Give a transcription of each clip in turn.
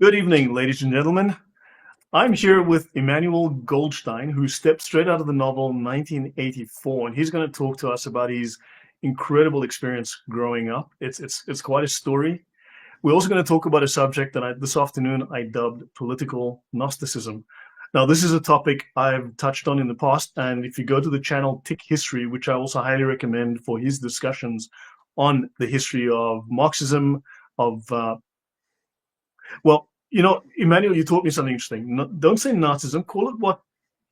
Good evening, ladies and gentlemen. I'm here with Emmanuel Goldstein, who stepped straight out of the novel 1984, and he's going to talk to us about his incredible experience growing up. It's quite a story. We're also going to talk about a subject that this afternoon I dubbed political Gnosticism. Now, this is a topic I've touched on in the past, and if you go to the channel Tick History, which I also highly recommend for his discussions on the history of Marxism, of Emmanuel, you taught me something interesting. No, don't say Nazism. Call it what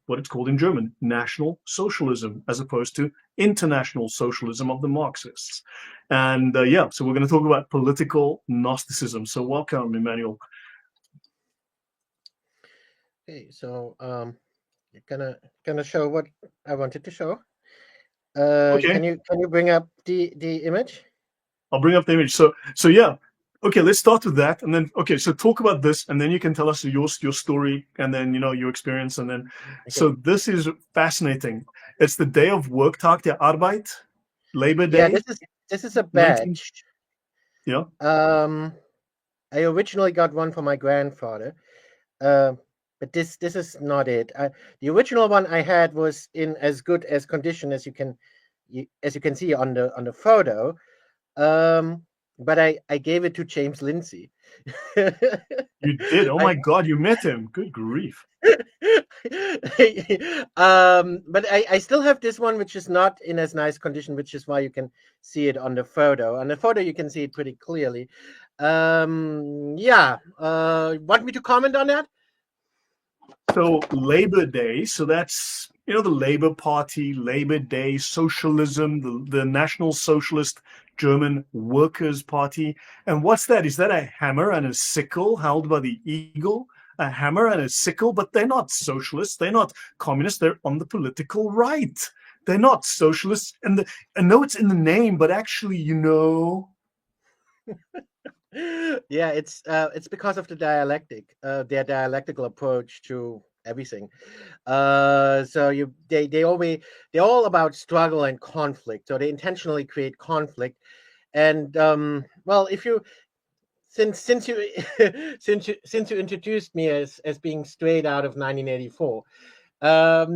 it's called in German, National Socialism, as opposed to International Socialism of the Marxists. And so we're going to talk about political Gnosticism. So welcome, Emmanuel. Okay, so gonna show what I wanted to show. Okay. Can you bring up the image? I'll bring up the image. So yeah. Okay, let's start with that, and then so talk about this, and then you can tell us your story, and then your experience, and then So this is fascinating. It's the day of work, Tag der Arbeit, Labor Day. Yeah, this is a badge. Yeah. I originally got one for my grandfather, but this is not it. The original one I had was in as good as condition as you can see on the photo. But I gave it to James Lindsay. You did? Oh my God, you met him. Good grief. But I still have this one, which is not in as nice condition, which is why you can see it on the photo. On the photo, you can see it pretty clearly. Want me to comment on that? So Labor Day, so that's the Labour Party, Labor Day, socialism, the National Socialist German Workers' Party. And what's that? Is that a hammer and a sickle held by the eagle? A hammer and a sickle, but they're not socialists, they're not communists, they're on the political right. They're not socialists. And I know it's in the name, but actually, Yeah, it's because of the dialectic, their dialectical approach to everything. So they're all about struggle and conflict. So they intentionally create conflict. And if you since you since you introduced me as being straight out of 1984,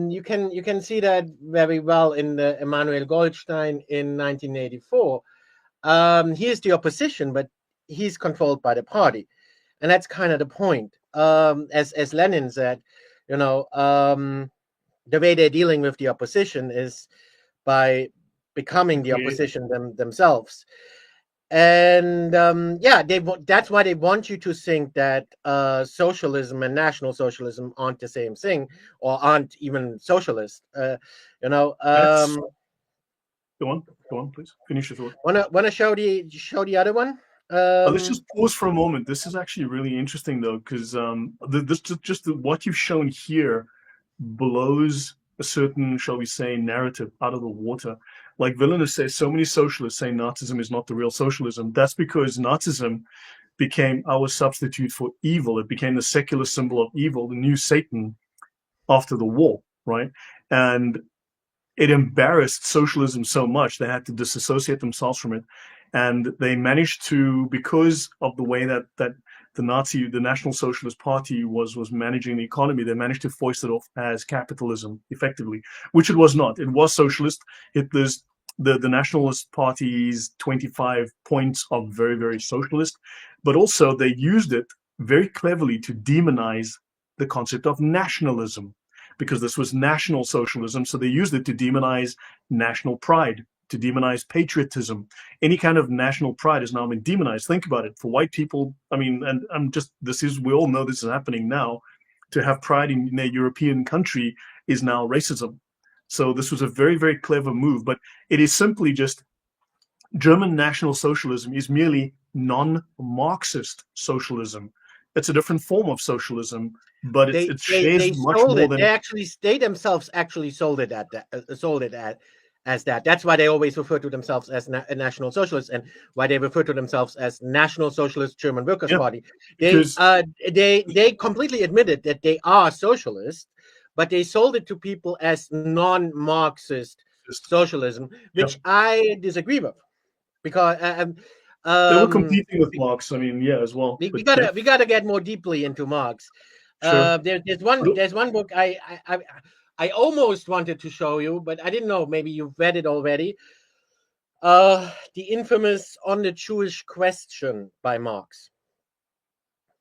you can see that very well in the Emmanuel Goldstein in 1984. He is the opposition, but he's controlled by the party, and that's kind of the point. As Lenin said, the way they're dealing with the opposition is by becoming the opposition themselves. And that's why they want you to think that socialism and National Socialism aren't the same thing, or aren't even socialist. Go on, please. Finish your thought. Want to show the other one? Let's just pause for a moment. This is actually really interesting, though, because what you've shown here blows a certain, shall we say, narrative out of the water. Like Villainous says, so many socialists say Nazism is not the real socialism. That's because Nazism became our substitute for evil. It became the secular symbol of evil, the new Satan, after the war, right? And it embarrassed socialism so much they had to disassociate themselves from it. And they managed to, because of the way that the National Socialist Party was managing the economy, they managed to foist it off as capitalism, effectively, which it was not. It was socialist. The Nationalist Party's 25 points are very, very socialist, but also they used it very cleverly to demonize the concept of nationalism, because this was National Socialism. So they used it to demonize national pride, to demonize patriotism. Any kind of national pride has now been demonized. Think about it. For white people, we all know this is happening now. To have pride in a European country is now racism. So this was a very, very clever move, but it is simply just German National Socialism is merely non-Marxist socialism. It's a different form of socialism, but it shares much more than they themselves actually sold it as that. That's why they always refer to themselves as a National Socialist, and why they refer to themselves as National Socialist German Workers' Party. They completely admitted that they are socialist, but they sold it to people as non-Marxist socialism, which I disagree with, because They were Um, competing with Marx. I mean, yeah, as well. we, But we yeah, gotta we gotta get more deeply into Marx. sure. There's one book I almost wanted to show you, but I didn't know. Maybe you've read it already. The infamous On the Jewish Question by Marx.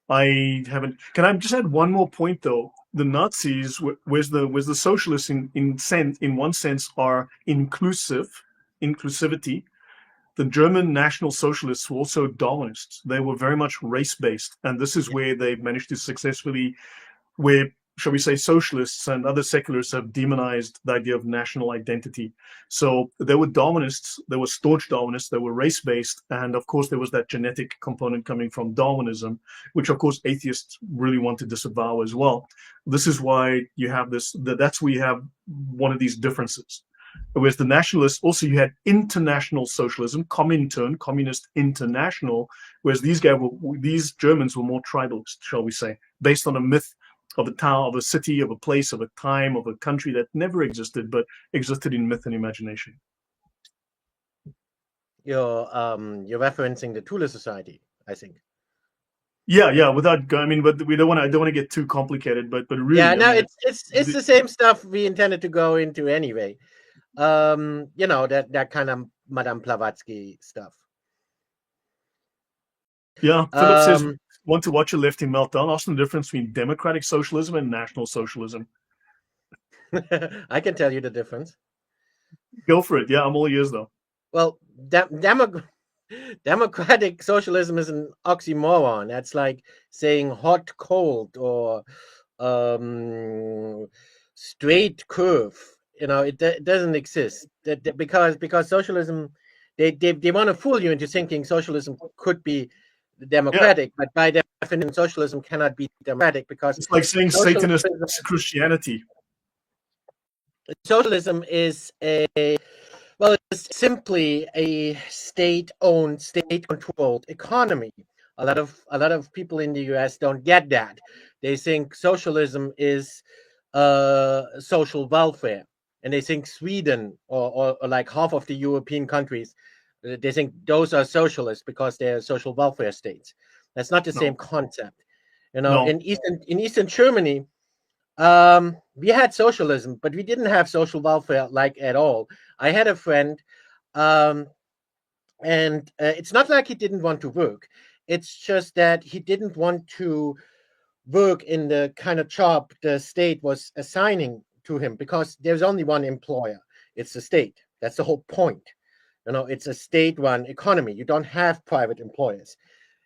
I haven't. Can I just add one more point though? The Nazis, where's the socialists in one sense are inclusivity. The German National Socialists were also Darwinists. They were very much race based, and this is Yeah. where they managed to successfully, where shall we say, socialists and other secularists have demonized the idea of national identity. So there were Darwinists, there were staunch Darwinists, there were race based, and of course there was that genetic component coming from Darwinism, which of course atheists really want to disavow as well. This is why you have this. That's where you have one of these differences. Whereas the nationalists, also you had international socialism, Comintern, Communist International, whereas these Germans were more tribalist, shall we say, based on a myth of a town, of a city, of a place, of a time, of a country that never existed, but existed in myth and imagination. You're referencing the Thule Society, I think. Yeah. Without, I mean, but we don't want to. I don't want to get too complicated. But Yeah, really, I no, mean, it's the same stuff we intended to go into anyway. That kind of Madame Blavatsky stuff. yeah. Philip says, Um, want to watch a lefty meltdown. Ask the difference between democratic socialism and national socialism. I can tell you the difference. Go for it. Yeah, I'm all ears though. Well, democratic socialism is an oxymoron. That's like saying hot, cold, or um, straight curve. It doesn't exist. Because socialism, they want to fool you into thinking socialism could be Yeah, democratic, but by definition, socialism cannot be democratic because it's like saying socialism, Satanist Christianity. socialism is it's simply a state-owned, state-controlled economy. A lot of people in the U.S. don't get that. They think socialism is social welfare, and they think Sweden or like half of the European countries, they think those are socialists because they're social welfare states. That's not the No, same concept. no. In Eastern Germany, we had socialism, but we didn't have social welfare like at all. I had a friend, um, and it's not like he didn't want to work. It's just that he didn't want to work in the kind of job the state was assigning to him because there's only one employer. It's the state. That's the whole point. It's a state-run economy. You don't have private employers.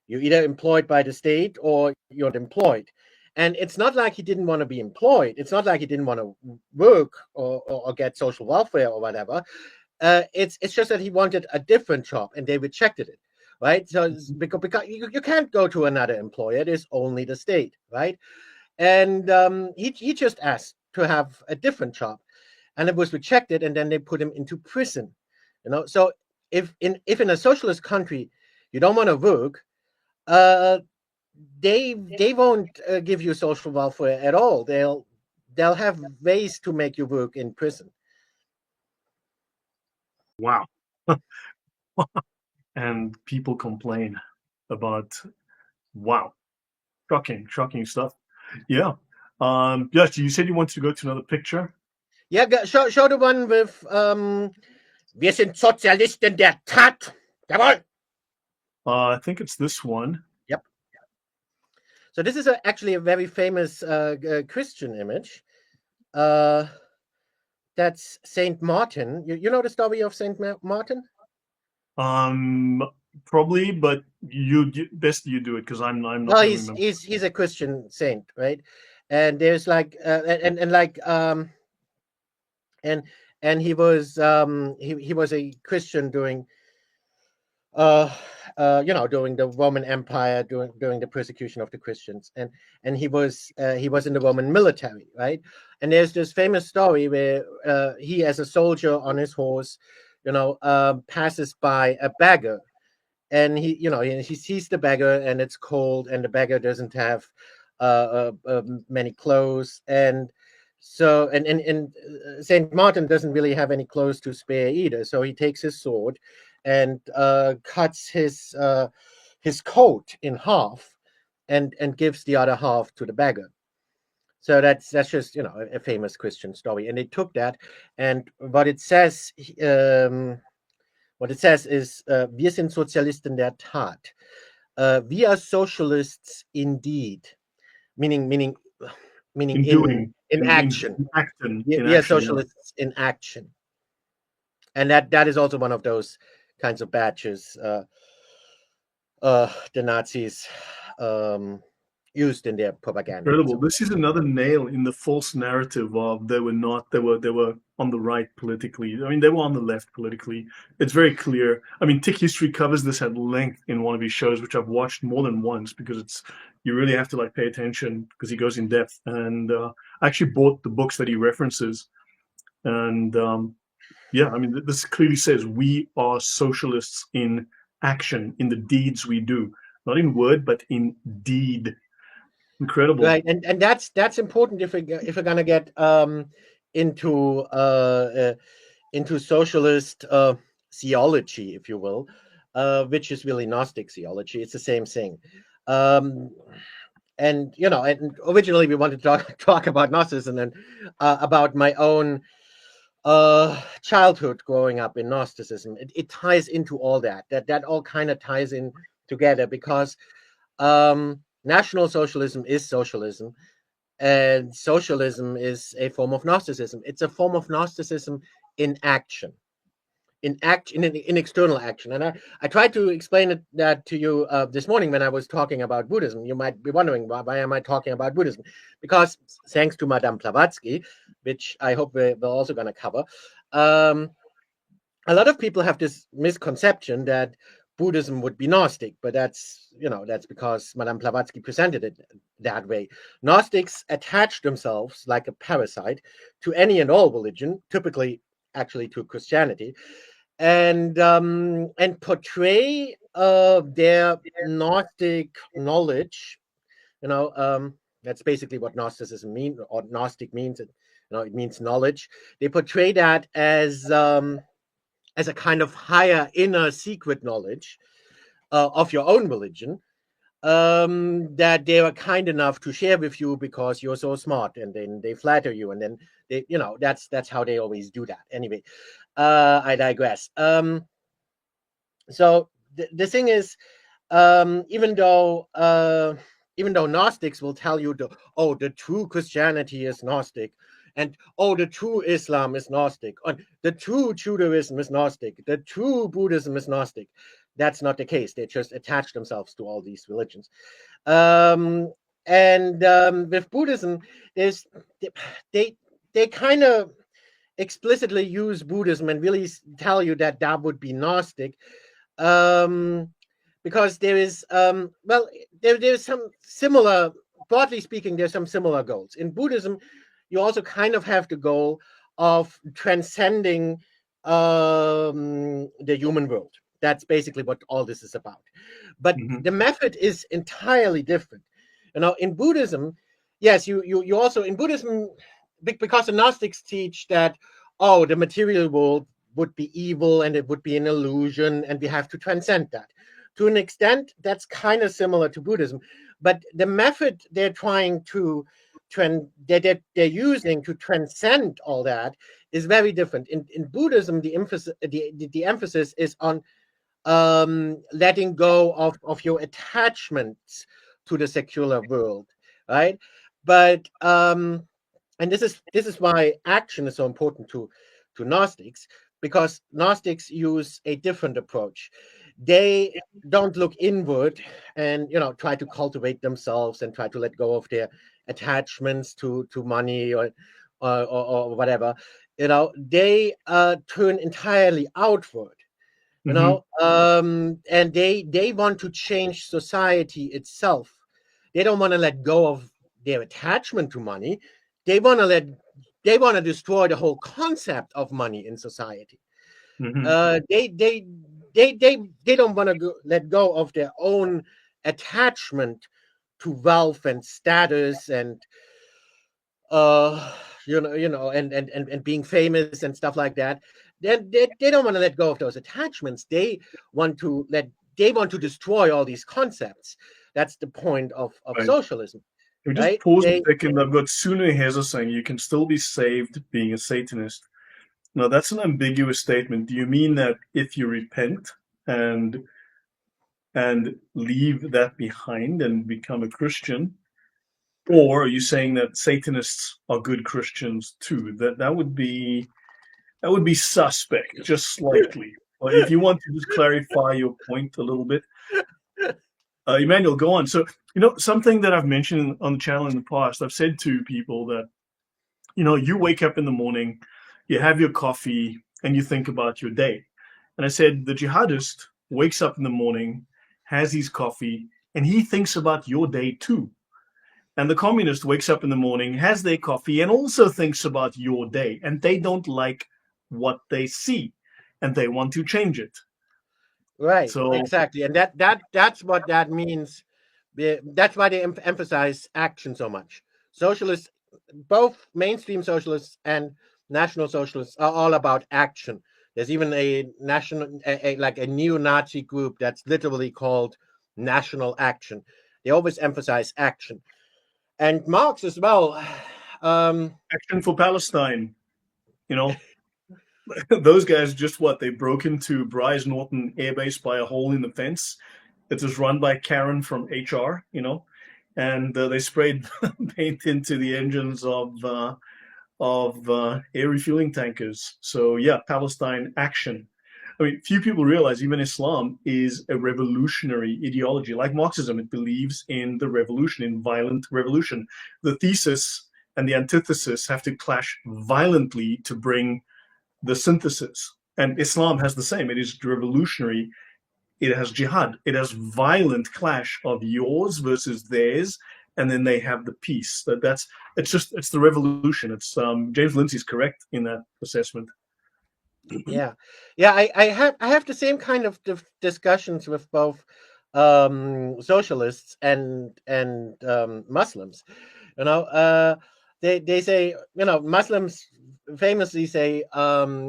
You're either employed by the state or you're employed. And it's not like he didn't want to be employed. It's not like he didn't want to work or get social welfare or whatever. It's just that he wanted a different job and they rejected it, right? So because you can't go to another employer. There's only the state, right? And he just asked to have a different job, and it was rejected. And then they put him into prison. So if in a socialist country you don't want to work, uh, they won't give you social welfare at all. They'll have ways to make you work in prison. Wow. And people complain about, wow, shocking stuff. Yeah. Yes, you said you wanted to go to another picture. Yeah, show the one with wir sind Sozialisten der Tat. Jawohl. I think it's this one. Yep. So this is actually a very famous Christian image. That's Saint Martin. You know the story of Saint Martin? Um, Probably, but best you do it because I'm not Well, going to he's remember. he's he's a Christian saint, right? And there's like and like and he was a Christian uh, during the Roman Empire, during the persecution of the Christians, and he was in the Roman military, right? And there's this famous story where he, as a soldier on his horse, passes by a beggar, and he sees the beggar, and it's cold, and the beggar doesn't have many clothes, and so and Saint Martin doesn't really have any clothes to spare either, so he takes his sword and cuts his coat in half and gives the other half to the beggar. So that's just a famous Christian story, and they took that, and what it says is, wir sind Sozialisten der Tat. We are socialists indeed, meaning In doing, in action. in action, We are socialists in action, and that is also one of those kinds of badges the Nazis used in their propaganda. Incredible. This is another nail in the false narrative of they were on the right politically. I mean, they were on the left politically. It's very clear. I mean, Tick History covers this at length in one of his shows, which I've watched more than once because you really have to like pay attention because he goes in depth. And I actually bought the books that he references. And yeah, I mean, this clearly says we are socialists in action, in the deeds we do, not in word, but in deed. Incredible. Right, and that's important if we're gonna get into socialist theology, if you will, which is really Gnostic theology. It's the same thing. And originally we wanted to talk about Gnosticism and about my own childhood growing up in Gnosticism. It ties into all that all kind of ties in together because National Socialism is socialism, and socialism is a form of Gnosticism. It's a form of Gnosticism in action, in external action. And I tried to explain that to you this morning when I was talking about Buddhism. You might be wondering, why am I talking about Buddhism? Because thanks to Madame Blavatsky, which I hope we're also going to cover, a lot of people have this misconception that Buddhism would be Gnostic, but that's because Madame Blavatsky presented it that way. Gnostics attach themselves like a parasite to any and all religion, typically actually to Christianity, and portray their Gnostic knowledge. That's basically what Gnosticism means, or Gnostic means. It means knowledge. They portray that as a kind of higher inner secret knowledge of your own religion that they are kind enough to share with you because you're so smart, and then they flatter you, and then that's how they always do that. Anyway, I digress. So the thing is, even though Gnostics will tell you the true Christianity is Gnostic, and the true Islam is Gnostic, and the true Judaism is Gnostic, the true Buddhism is Gnostic. That's not the case. They just attach themselves to all these religions. And with Buddhism, they kind of explicitly use Buddhism and really tell you that would be Gnostic, because there is there's some similar, broadly speaking, there's some similar goals. In Buddhism, you also kind of have the goal of transcending the human world. That's basically what all this is about. But the method is entirely different. In Buddhism, yes, you also, in Buddhism, because the Gnostics teach that, the material world would be evil and it would be an illusion, and we have to transcend that. To an extent, that's kind of similar to Buddhism, but the method they're trying to they're using to transcend all that is very different. In Buddhism, the emphasis is on letting go of your attachments to the secular world, right? But and this is why action is so important to Gnostics, because Gnostics use a different approach. They don't look inward and try to cultivate themselves and try to let go of their attachments to money or whatever. They turn entirely outward. And they want to change society itself. They don't want to let go of their attachment to money. They want to destroy the whole concept of money in society. They don't want to let go of their own attachment to wealth and status and and being famous and stuff like that. they don't want to let go of those attachments. They want to destroy all these concepts. That's the point of Right. socialism, We just right? pause a second. I've got Sunu Heza saying you can still be saved being a Satanist. Now, that's an ambiguous statement. Do you mean that if you repent and leave that behind and become a Christian, or are you saying that Satanists are good Christians too? That would be suspect, just slightly. Well, if you want to just clarify your point a little bit, Emmanuel, go on. So, something that I've mentioned on the channel in the past, I've said to people that, you wake up in the morning, you have your coffee, and you think about your day. And I said, the jihadist wakes up in the morning, has his coffee, and he thinks about your day too. And the communist wakes up in the morning, has their coffee, and also thinks about your day. And they don't like what they see, and they want to change it. Right, So, exactly, and that's what that means. That's why they emphasize action so much. Socialists, both mainstream socialists and national socialists, are all about action. There's even a national, like a neo-Nazi group that's literally called National Action. They always emphasize action, and Marx as well. action for Palestine, you know, those guys just what? They broke into Bryce Norton Air Base by a hole in the fence. It was run by Karen from HR, and they sprayed paint into the engines of air refueling tankers. So yeah, Palestine action. I mean, few people realize even Islam is a revolutionary ideology. Like Marxism, it believes in the revolution, in violent revolution. The thesis and the antithesis have to clash violently to bring the synthesis. And Islam has the same. It is revolutionary. It has jihad. It has violent clash of yours versus theirs, and then they have the peace. It's the revolution. It's James Lindsay's correct in that assessment. Yeah, yeah. I have the same kind of discussions with both socialists and Muslims. You know, they say, Muslims famously say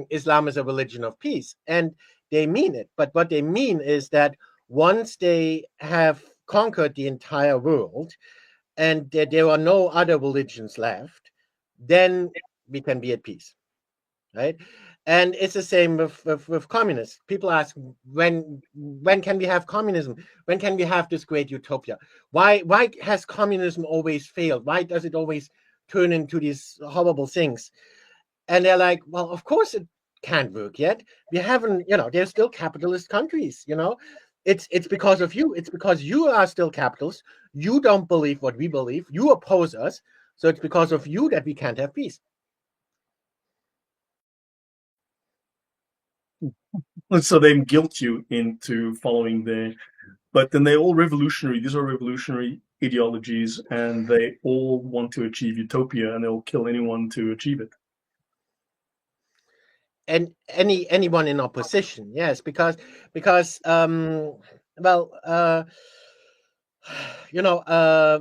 Islam is a religion of peace, and they mean it. But what they mean is that once they have conquered the entire world and there are no other religions left, then we can be at peace, right? And it's the same with communists. People ask, when can we have communism? When can we have this great utopia? Why has communism always failed? Why does it always turn into these horrible things? And they're like, well, of course it can't work yet. We haven't, there's still capitalist countries. It's because of you. It's because you are still capitalists. You don't believe what we believe. You oppose us. So it's because of you that we can't have peace. And so they guilt you into following but then they're all revolutionary. These are revolutionary ideologies, and they all want to achieve utopia, and they'll kill anyone to achieve it. And anyone in opposition, yes, because well,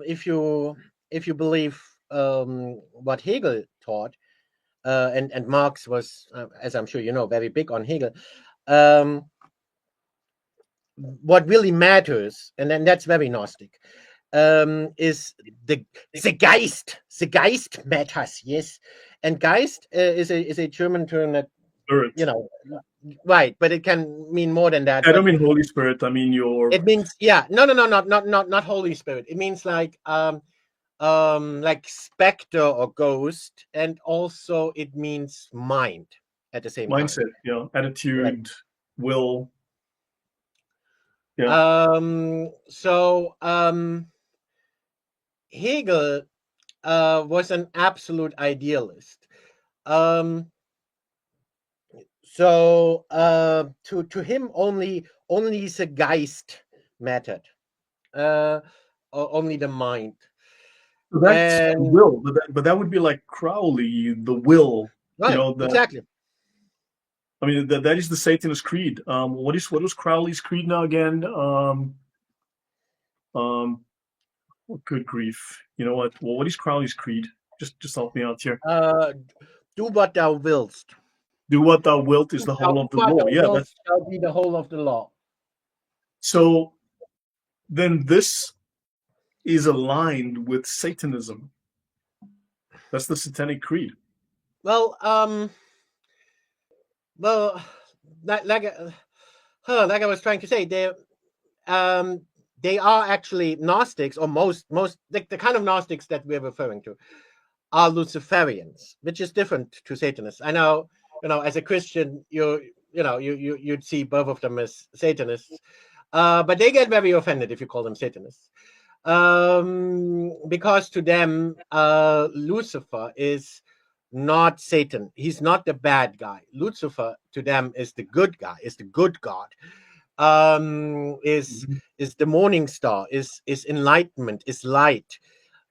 if you believe what Hegel taught, and Marx was, as I'm sure you know, very big on Hegel. um what really matters, and then that's very Gnostic, is the Geist. The Geist matters, yes. And Geist is a German term that, Spirit. you know right, but it can mean more than that. I don't But mean Holy Spirit. I mean your it means, yeah, no, no, no, not Holy Spirit. It means like specter or ghost, and also it means mind at the same time. mindset, Right. attitude, will. Yeah. So Hegel was an absolute idealist. Um, to him, only the Geist mattered, uh, only the mind. So that's And will, but that would be like Crowley, the will. right, That exactly. I mean that is the Satanist creed. What was Crowley's creed now again? Um, good grief. You know what? Well, what is Crowley's creed? Just help me out here. Uh, do what thou willst. Do what thou wilt is the whole of the What law. thou Yeah, wilt that's shall be the whole of the law. so. Then this is aligned with Satanism. That's the Satanic Creed. Well, well, like like I was trying to say, they are actually Gnostics, or most the kind of Gnostics that we're referring to are Luciferians, which is different to Satanists. I know, as a Christian, you'd see both of them as Satanists, but they get very offended if you call them Satanists, because to them, Lucifer is not Satan. He's not the bad guy. Lucifer to them is the good guy, is the good God. Is Mhm. is the morning star, is enlightenment, is light.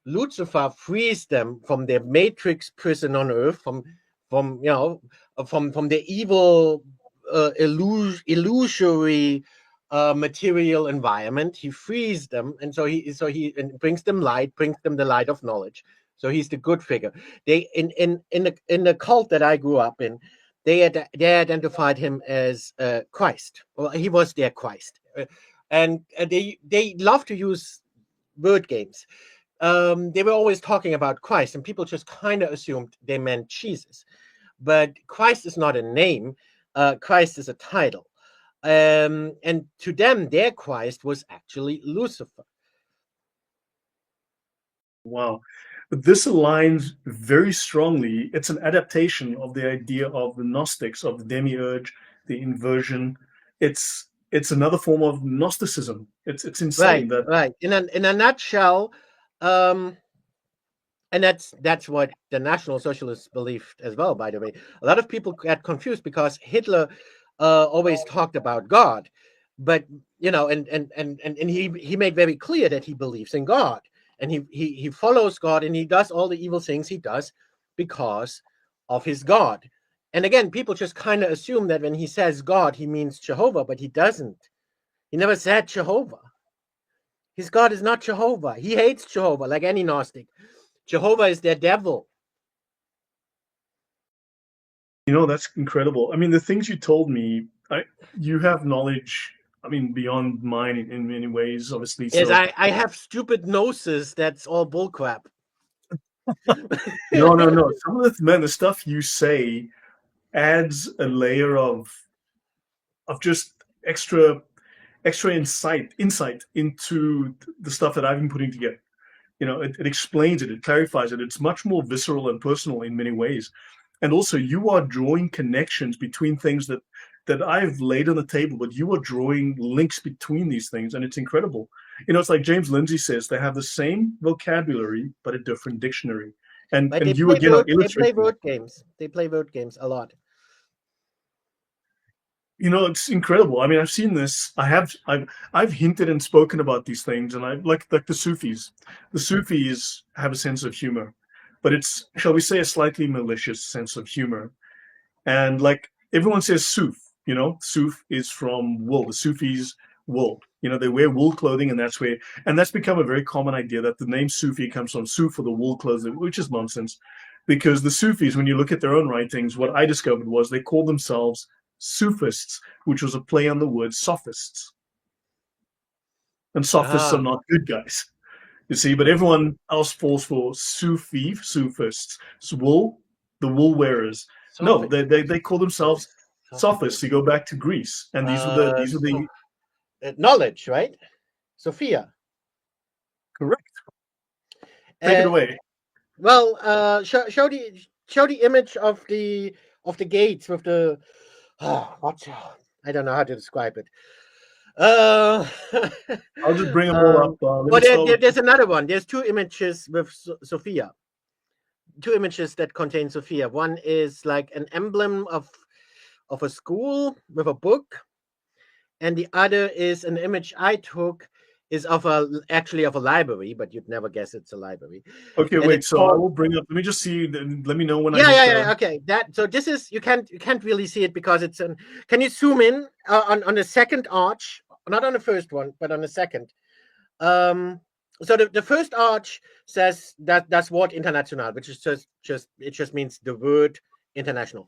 Lucifer frees them from their matrix prison on earth, from you know from the evil, illusory, material environment. He frees them, and so he and brings them light, brings them the light of knowledge. So he's the good figure. They in the cult that I grew up in, they identified him as Christ. Well, he was their Christ, and they love to use word games. They were always talking about Christ, and people just kind of assumed they meant Jesus. But Christ is not a name. Christ is a title. And to them, their Christ was actually Lucifer. Wow. But this aligns very strongly. It's an adaptation of the idea of the Gnostics, of the demiurge, the inversion. It's another form of Gnosticism. It's insane Right, that right. In a nutshell, um, and that's what the National Socialists believed as well. By the way, a lot of people get confused because Hitler always talked about God, but and he made very clear that he believes in God, and he follows God, and he does all the evil things he does because of his God. And again, people just kind of assume that when he says God, he means Jehovah, but he doesn't. He never said Jehovah. His God is not Jehovah. He hates Jehovah, like any Gnostic. Jehovah is their devil. that's incredible. I mean, the things you told me, you have knowledge, I mean, beyond mine in many ways, obviously. Is So I have stupid gnosis. That's all bullcrap. no, no, no. Some of the stuff you say adds a layer of just extra insight into the stuff that I've been putting together. It explains it, it clarifies it. It's much more visceral and personal in many ways. And also, you are drawing connections between things that I've laid on the table, but you are drawing links between these things, and it's incredible. It's like James Lindsay says, they have the same vocabulary but a different dictionary. And But and you again are they play illustrating that. word games. They play word games a lot. It's incredible. I mean, I've seen this. I've hinted and spoken about these things, and I like the Sufis. The Sufis have a sense of humor, but it's, shall we say, a slightly malicious sense of humor. And like everyone says, Suf is from wool. The Sufis wool. They wear wool clothing, and that's become a very common idea that the name Sufi comes from Suf, or the wool clothing, which is nonsense, because the Sufis, when you look at their own writings, what I discovered was they called themselves Sufists, which was a play on the word sophists, and sophists are Ah, not good guys. You see, but everyone else falls for Sufists, wool, the wool wearers. No, Sophist. they call themselves Sophist. sophists. You go back to Greece, and these are So, the knowledge, right? Sophia. correct. Take it Uh, away. well, show the image of the gates with the what? I don't know how to describe it. Uh, I'll just bring them all up. Let me well, start with. there's another one. There's two images with Sophia. Two images that contain Sophia. One is like an emblem of a school with a book, and the other is an image I took is actually of a library, but you'd never guess it's a library, Okay, and wait. it's So I called. will bring up. Let me just see. Let me know when I Yeah, hit yeah, the. yeah. Okay, that so this is you can't really see it because it's an. Can you zoom in on the second arch? Not on the first one, but on the second. Um, so the first arch says that's Wort International, which is just it just means the word International.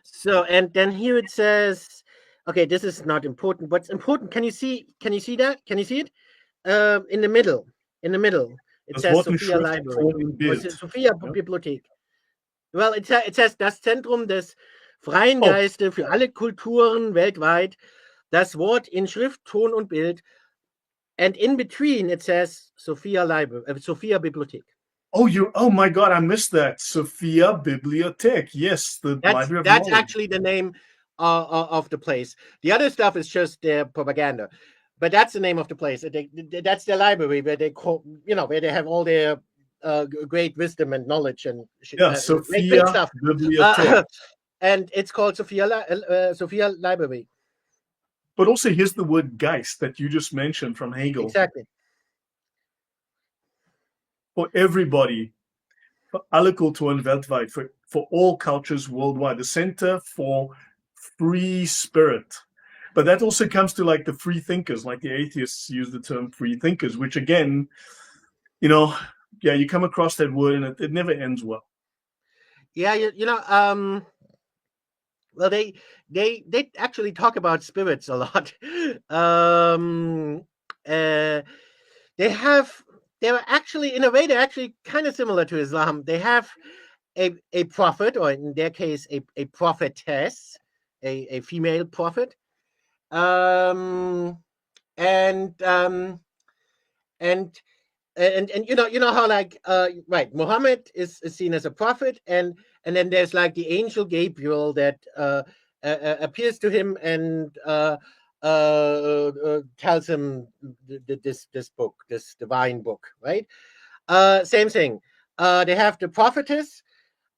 So and then here it says, okay, this is not important. What's important? Can you see? Can you see that? Can you see it? In the middle. In the middle, it Das says Wort in Sophia Schrift Library. vor im Or is it Bild. Sophia Ja? Bibliothek? Well, it says das Zentrum des freien Oh, Geiste für alle Kulturen weltweit. Das Wort in Schrift, Ton und Bild. And in between it says Sophia Library, Sophia Bibliothek. oh my God, I missed that. Sophia Bibliothek. Yes, the Library of That's Knowledge. actually the name of the place. The other stuff is just their propaganda, but that's the name of the place. That's their library where they call, where they have all their great wisdom and knowledge and Yeah, great Sophia stuff. Bibliothek. And it's called Sophia Library. But also, here's the word Geist that you just mentioned from Hegel. Exactly. For everybody, for alle Kulturen weltweit, for all cultures worldwide, the center for free spirit. But that also comes to like the free thinkers, like the atheists use the term free thinkers, which again, you come across that word and it never ends well. Yeah, well, they actually talk about spirits a lot. They're actually, in a way, they're actually kind of similar to Islam. They have a prophet, or in their case, a prophetess, a female prophet, um, and um, and and how, like, right, Muhammad is seen as a prophet, and then there's like the angel Gabriel that appears to him and tells him this book, this divine book, right? Same thing. They have the prophetess,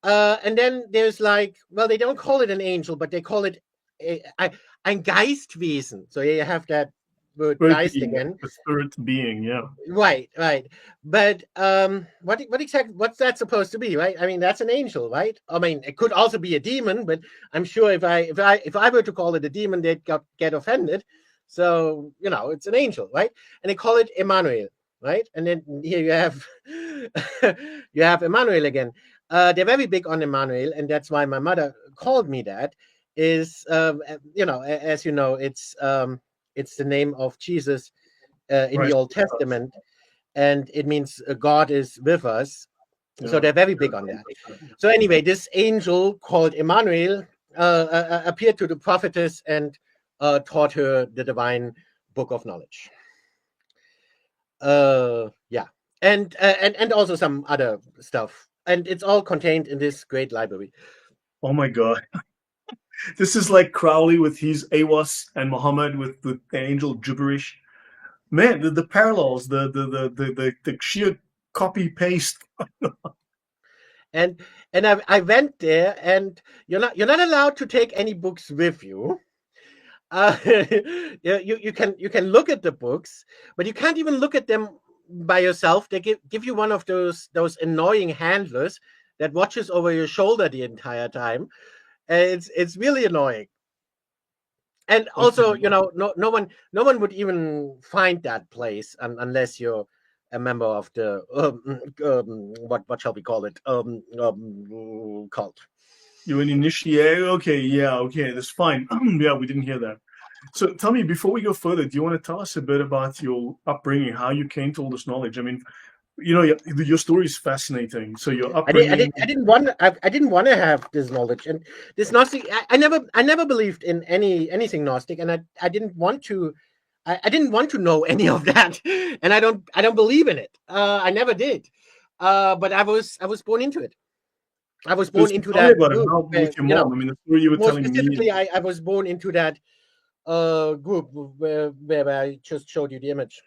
and then there's like, well, they don't call it an angel, but they call it ein Geistwesen. So you have that word Spirit Geist being, again. the spirit being, yeah. Right. But what exactly, what's that supposed to be, right? I mean, that's an angel, right? I mean, it could also be a demon, but I'm sure if I were to call it a demon, they'd get offended. So, it's an angel, right? And they call it Emmanuel, right? And then here you have you have Emmanuel again. They're very big on Emmanuel, and that's why my mother called me that. Is as you know, it's the name of Jesus in the Right. Old Testament, and it means God is with us. So Yeah. they're very big on that. So anyway, this angel called Emmanuel appeared to the prophetess and taught her the divine book of knowledge. Yeah, and also some other stuff, and it's all contained in this great library. Oh my God. This is like Crowley with his Awas and Muhammad with the angel gibberish. Man, the parallels, the sheer copy paste. And I went there, and you're not allowed to take any books with you. You can look at the books, but you can't even look at them by yourself. They give you one of those annoying handlers that watches over your shoulder the entire time. It's really annoying. And also, Okay. no one would even find that place unless you're a member of the what shall we call it, cult. You're an initiate. Okay, yeah, okay, that's fine. Yeah, we didn't hear that. So tell me, before we go further, do you want to tell us a bit about your upbringing, how you came to all this knowledge? I mean, your story is fascinating. So your upbringing. I didn't want to have this knowledge and this Gnostic. I never believed in anything Gnostic, and I didn't want to. I didn't want to know any of that, and I don't believe in it. I never did. But I was born into it. I was born So into tell me that about it. group. How with your mom? I mean, the story you were More telling me. specifically, I was born into that group where I just showed you the image.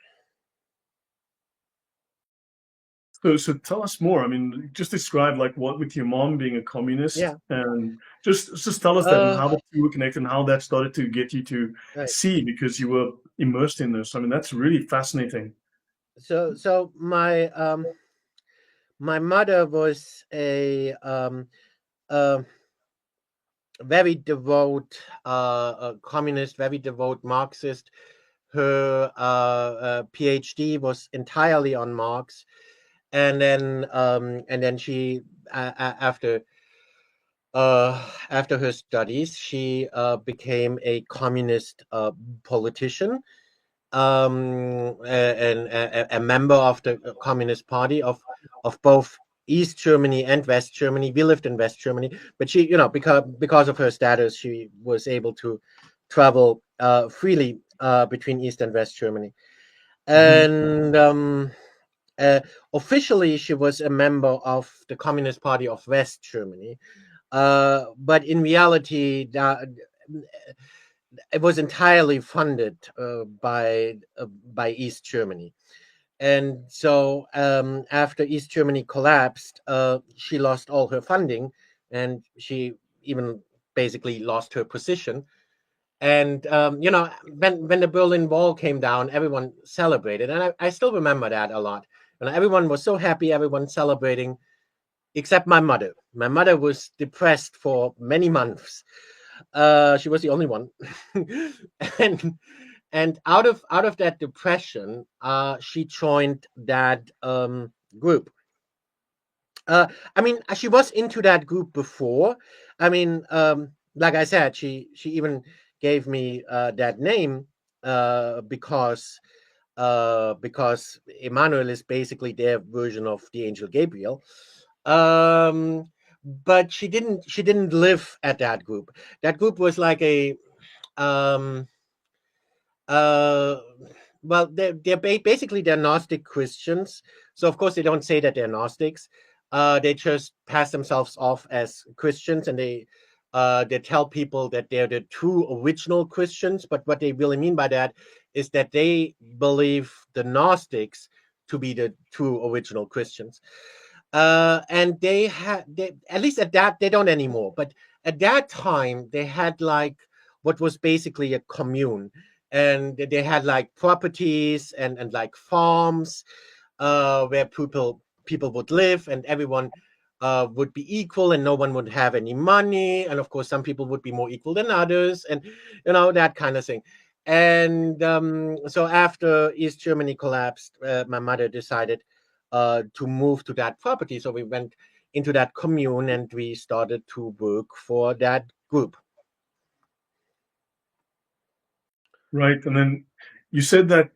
So tell us more. I mean, just describe like what with your mom being a communist, Yeah. and just tell us that and how the two were connected and how that started to get you to Right. see because you were immersed in this. I mean, that's really fascinating. So my mother was a very devout communist, very devout Marxist. Her PhD was entirely on Marx, and then she after After her studies, she became a communist politician, and a member of the Communist Party of both East Germany and West Germany. We lived in West Germany, but she, because of her status, she was able to travel freely between East and West Germany. Hmm. And officially, she was a member of the Communist Party of West Germany. But in reality, it was entirely funded by East Germany. And so after East Germany collapsed, she lost all her funding, and she even basically lost her position. And when the Berlin Wall came down, everyone celebrated, and I still remember that a lot. And everyone was so happy, everyone celebrating, except my mother. My mother was depressed for many months. She was the only one, and out of that depression, she joined that group. I mean, she was into that group before. I mean, like I said, she even gave me that name because Emmanuel is basically their version of the angel Gabriel. Um, but she didn't live at that group. That group was like a um uh well, basically they're Gnostic Christians. So of course they don't say that they're Gnostics. They just pass themselves off as Christians, and they tell people that they're the true original Christians. But what they really mean by that is that they believe the Gnostics to be the true original Christians. And they had, at least at that, they don't anymore. But at that time, they had like what was basically a commune, and they had like properties and like farms where people would live, and everyone would be equal, and no one would have any money. And of course, some people would be more equal than others, and that kind of thing. And so after East Germany collapsed, my mother decided to move to that property. So we went into that commune and we started to work for that group. Right. And then you said that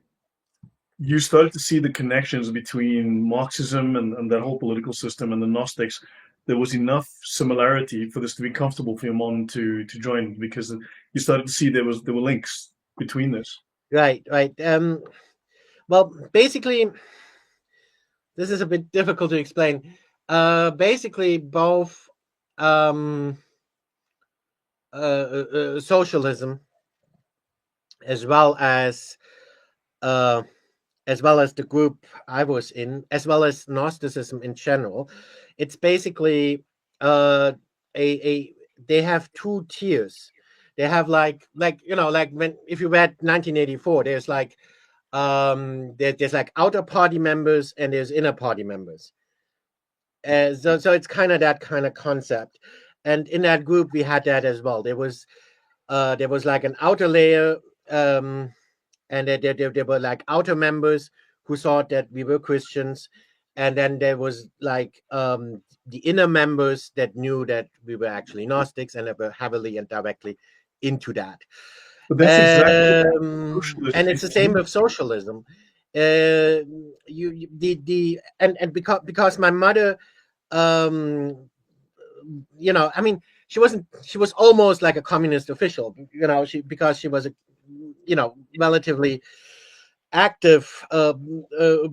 you started to see the connections between Marxism and that whole political system and the Gnostics. There was enough similarity for this to be comfortable for your mom to join because you started to see there were links between this. Right, right. Well, basically, this is a bit difficult to explain. Basically, both um, socialism as well as uh, the group I was in, as well as Gnosticism in general, it's basically a they have two tiers. They have like like when if you read 1984, there's like there's like outer party members and there's inner party members. So it's kind of that kind of concept. And in that group, we had that as well. There was like an outer layer, um, and there were like outer members who thought that we were Christians, and then there was like the inner members that knew that we were actually Gnostics and that were heavily and directly into that. But that's exactly what socialism And it's is the to same me. with socialism. The and because my mother, um, I mean, she was almost like a communist official, because she was a, relatively active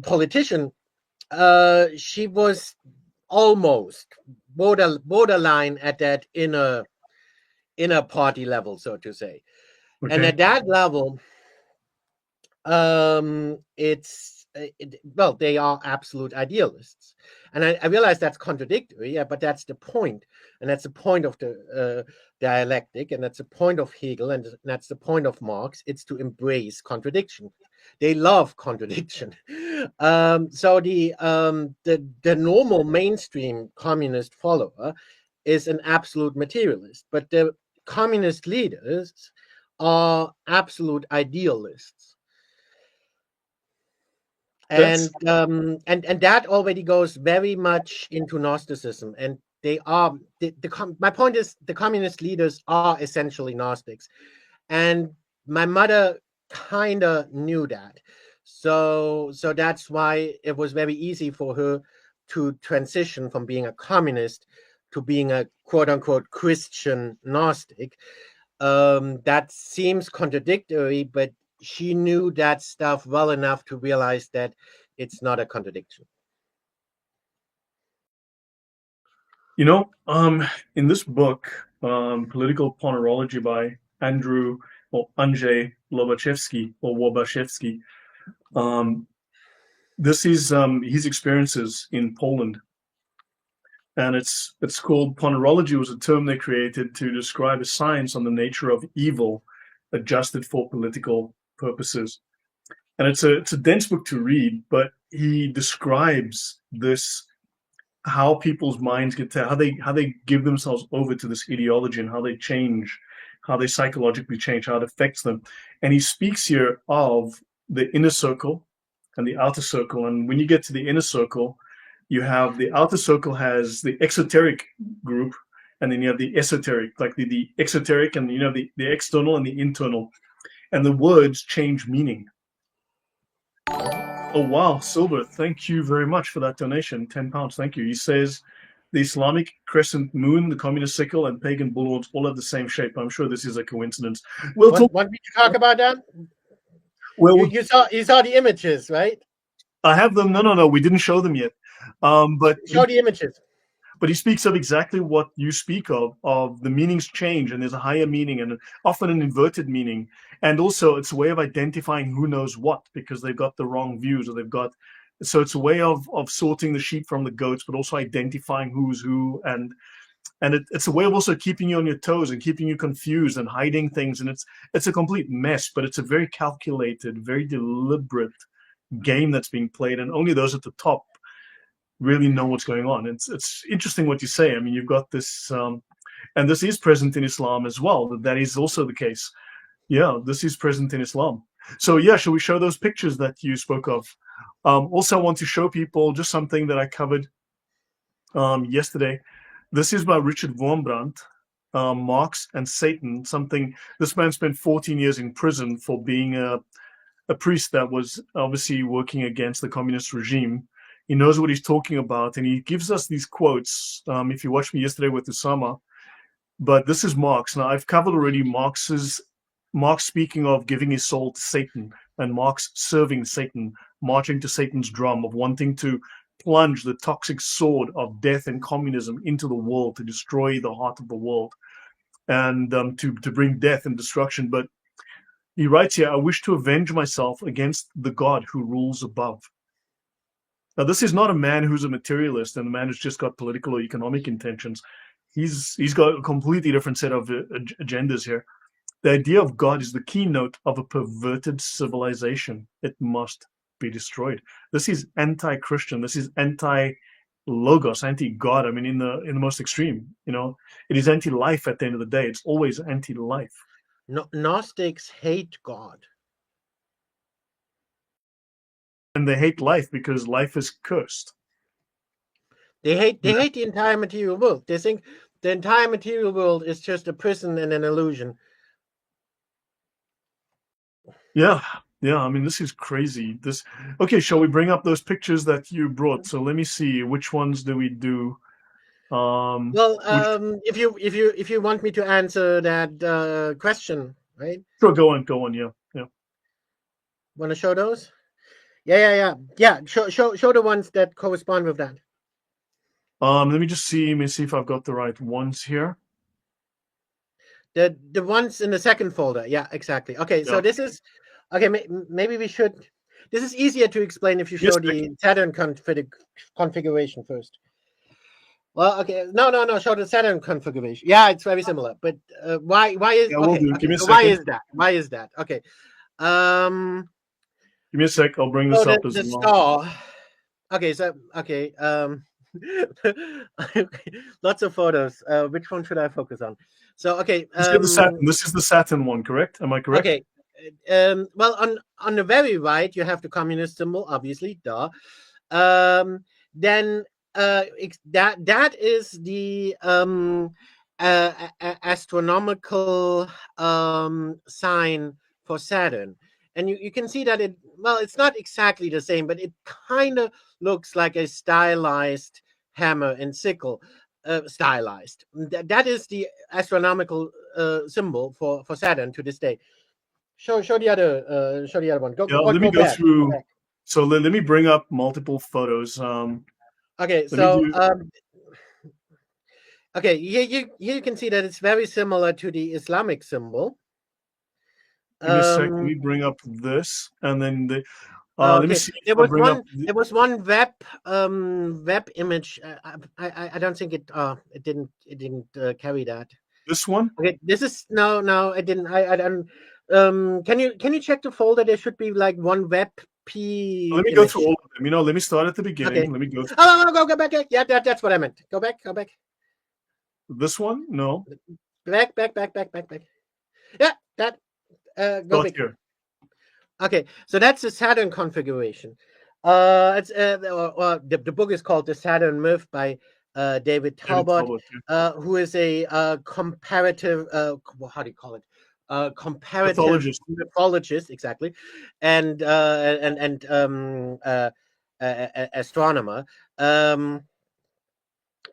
politician. She was almost borderline at that inner party level, so to say. And Okay. at that level, well, they are absolute idealists, and I realize that's contradictory, yeah, but that's the point, and that's the point of the dialectic, and that's the point of Hegel, and that's the point of Marx. It's to embrace contradiction. They love contradiction. So the normal mainstream communist follower is an absolute materialist, but the communist leaders are absolute idealists. That's And that already goes very much into Gnosticism. And My point is the communist leaders are essentially Gnostics, and my mother kind of knew that, so that's why it was very easy for her to transition from being a communist to being a quote unquote Christian Gnostic. That seems contradictory, but she knew that stuff well enough to realize that it's not a contradiction. You know, in this book, Political Ponerology by Andrzej Lobachevsky or Wobachevsky, this is his experiences in Poland. And it's called Ponerology. Was a term they created to describe a science on the nature of evil adjusted for political purposes. And it's a dense book to read, but he describes this, how people's minds get to how they give themselves over to this ideology and how they change, how they psychologically change, how it affects them. And he speaks here of the inner circle and the outer circle. And when you get to the inner circle, you have the outer circle has the exoteric group, and then you have the esoteric, like the exoteric, and you know the external and the internal. And the words change meaning. Oh, wow, Silver, thank you very much for that donation, £10, thank you. He says, the Islamic crescent moon, the communist sickle, and pagan bullhorns all have the same shape. I'm sure this is a coincidence. Want me to talk about that? Well, you saw the images, right? I have them. No, we didn't show them yet. But show the images. But he speaks of exactly what you speak of the meanings change, and there's a higher meaning and often an inverted meaning. And also it's a way of identifying who knows what, because they've got the wrong views, or so it's a way of sorting the sheep from the goats, but also identifying who's who. And it's a way of also keeping you on your toes and keeping you confused and hiding things. And it's a complete mess, but it's a very calculated, very deliberate game that's being played. And only those at the top really know what's going on. It's interesting what you say. I mean, you've got this, and this is present in Islam as well. That is also the case. Yeah, this is present in Islam. So yeah, shall we show those pictures that you spoke of? Also, I want to show people just something that I covered yesterday. This is by Richard Wurmbrand, Marx and Satan. This man spent 14 years in prison for being a priest that was obviously working against the communist regime. He knows what he's talking about, and he gives us these quotes. If you watched me yesterday with Usama, but this is Marx. Now, I've covered already Marx speaking of giving his soul to Satan, and Marx serving Satan, marching to Satan's drum, of wanting to plunge the toxic sword of death and communism into the world to destroy the heart of the world, and to bring death and destruction. But he writes here, I wish to avenge myself against the God who rules above. Now, this is not a man who's a materialist and a man who's just got political or economic intentions. He's got a completely different set of agendas here. The idea of God is the keynote of a perverted civilization. It must be destroyed. This is anti-Christian. This is anti-logos, anti-God. I mean, in the most extreme. You know, it is anti-life at the end of the day. It's always anti-life. Gnostics hate God. And they hate life because life is cursed. They hate the entire material world. They think the entire material world is just a prison and an illusion. Yeah. I mean, this is crazy. Okay, shall we bring up those pictures that you brought? So let me see, which ones do we do? If you want me to answer that question, right? Sure, go on. Yeah. Want to show those? Yeah. Show the ones that correspond with that. Let me see if I've got the right ones here. The ones in the second folder. Yeah, exactly. Okay, yeah. So this is okay. Maybe we should. This is easier to explain if you show the Saturn configuration first. Well, okay. No. Show the Saturn configuration. Yeah, it's very similar. But why is? Yeah, okay. Give me a second. Why is that? Okay. Give me a sec. I'll bring this up as well. Star. Okay. So okay. Lots of photos. Which one should I focus on? So okay. This is the Saturn one, correct? Am I correct? Okay. Well, on the very right, you have the communist symbol, obviously, duh. Then that is the astronomical sign for Saturn, and you can see that it's not exactly the same, but it kind of looks like a stylized hammer and sickle, stylized. That is the astronomical symbol for Saturn to this day. Show the other one. Yeah, let me Go go back. Go through. back. So let me bring up multiple photos. Okay, Let me so do. okay, here you can see that it's very similar to the Islamic symbol. Give me a sec. Let Um, me bring up this, and then let me okay, see if I bring up there was one web image. I don't think it didn't carry that. this one. Okay, this is no, it didn't. I don't. Can you check the folder? There should be like one web p Let me go through image. all of them. Let me start at the beginning. Okay. Let me go Go back. Yeah, that's what I meant. Go back. through this one. No, Back. Yeah, that. Go start back. here. Okay, so that's the Saturn configuration. It's the book is called The Saturn Myth by David David Talbot, Talbot, yeah. who is a comparative how do you call it? Comparative Pathologist. mythologist, exactly, and astronomer. Um,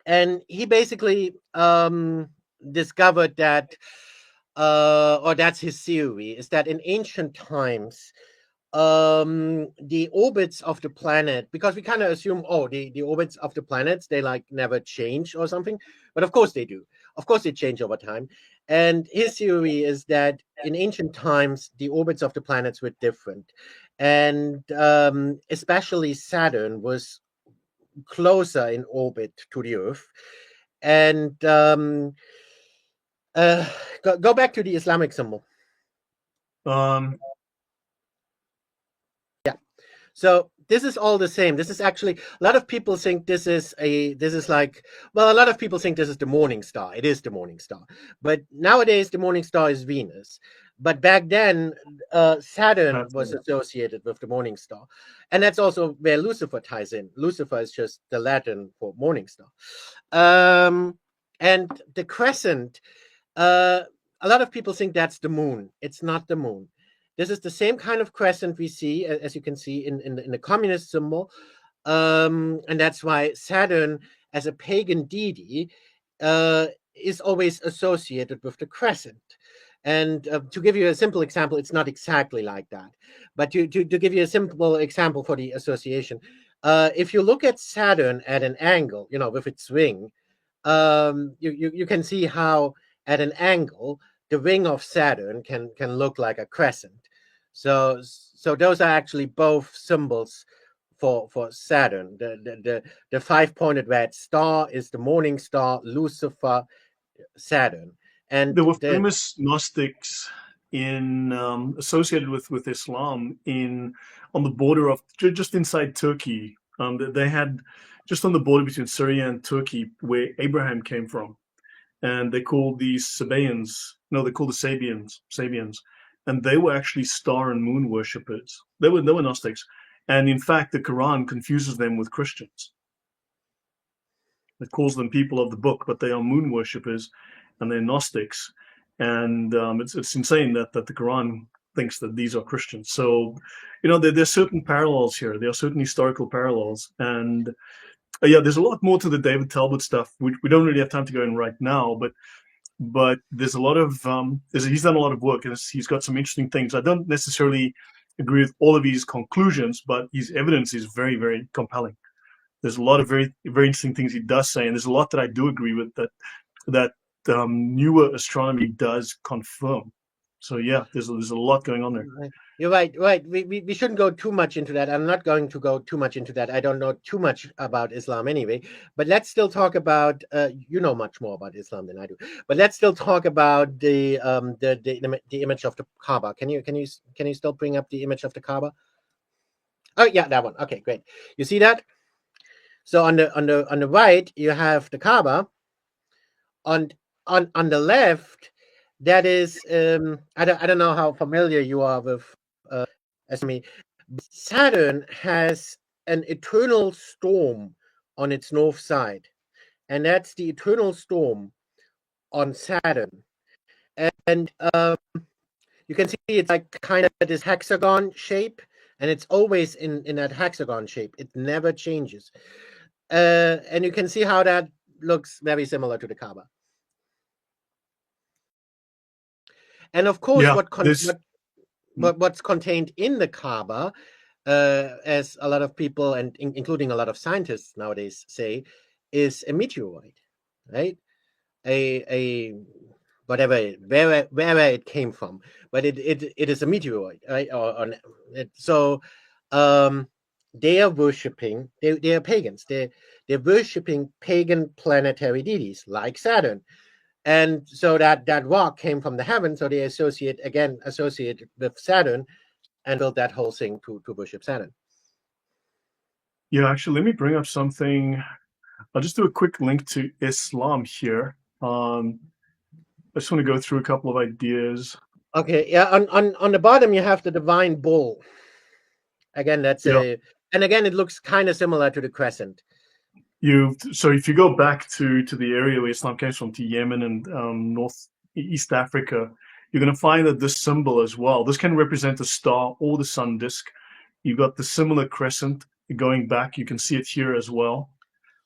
and he basically discovered that, or that's his theory, is that in ancient times the orbits of the planet, because we kind of assume, oh, the orbits of the planets, they like never change or something, but of course they do. Of course they change over time. And his theory is that in ancient times the orbits of the planets were different, and especially Saturn was closer in orbit to the Earth. And uh, go back to the Islamic symbol. Um, So this is all the same. This is actually, a lot of people think this is like, well, a lot of people think this is the morning star. It is the morning star, but nowadays the morning star is Venus. But back then, Saturn that's was associated with the morning star, and that's also where Lucifer ties in. Lucifer is just the Latin for morning star. Um, and the crescent, uh, a lot of people think that's the moon. It's not the moon. This is the same kind of crescent we see, as you can see in the communist symbol, and that's why Saturn, as a pagan deity, uh, is always associated with the crescent. And to give you a simple example, it's not exactly like that, but to give you a simple example for the association, if you look at Saturn at an angle, with its ring, you can see how at an angle the ring of Saturn can look like a crescent. So those are actually both symbols for Saturn. The 5-pointed red star is the morning star, Lucifer, Saturn, there and were the famous Gnostics in associated with Islam in on the border of just inside Turkey. They had just on the border between Syria and Turkey, where Abraham came from, and they called these Sabaeans. No, they called the Sabians, and they were actually star and moon worshippers. They were Gnostics, and in fact, the Quran confuses them with Christians. It calls them people of the book, but they are moon worshippers, and they're Gnostics, and it's insane that the Quran thinks that these are Christians. So, there's certain parallels here. There are certain historical parallels, and yeah, there's a lot more to the David Talbot stuff. We don't really have time to go in right now, but there's a lot of he's done a lot of work, and he's got some interesting things. I don't necessarily agree with all of his conclusions, but his evidence is very, very compelling. There's a lot of very, very interesting things he does say, and there's a lot that I do agree with that newer astronomy does confirm. So yeah, there's a lot going on there. You're right, right. We shouldn't go too much into that. I'm not going to go too much into that. I don't know too much about Islam anyway. But let's still talk about. You know much more about Islam than I do. But let's still talk about the image of the Kaaba. Can you still bring up the image of the Kaaba? Oh yeah, that one. Okay, great. You see that? So on the right you have the Kaaba. On on the left, that is I don't know how familiar you are with astronomy. Saturn has an eternal storm on its north side, and that's the eternal storm on Saturn. And you can see it's like kind of this hexagon shape, and it's always in that hexagon shape. It never changes. And you can see how that looks very similar to the Kaaba. And of course, Yeah, this. what's contained in the Kaaba, as a lot of people and including a lot of scientists nowadays say, is a meteoroid, right? A wherever it came from, but it is a meteoroid, right? So they are worshipping. They are pagans. They're worshipping pagan planetary deities like Saturn, and so that rock came from the heaven. So they associate with Saturn and build that whole thing to worship Saturn. Yeah, actually, let me bring up something. I'll just do a quick link to Islam here. I just want to go through a couple of ideas. Okay, yeah. On the bottom, you have the divine bull. Again, Yeah, and again, it looks kind of similar to the crescent. so if you go back to the area where Islam came from, to Yemen and East Africa, you're going to find that this symbol as well. This can represent a star or the sun disk. You've got the similar crescent going back. You can see it here as well.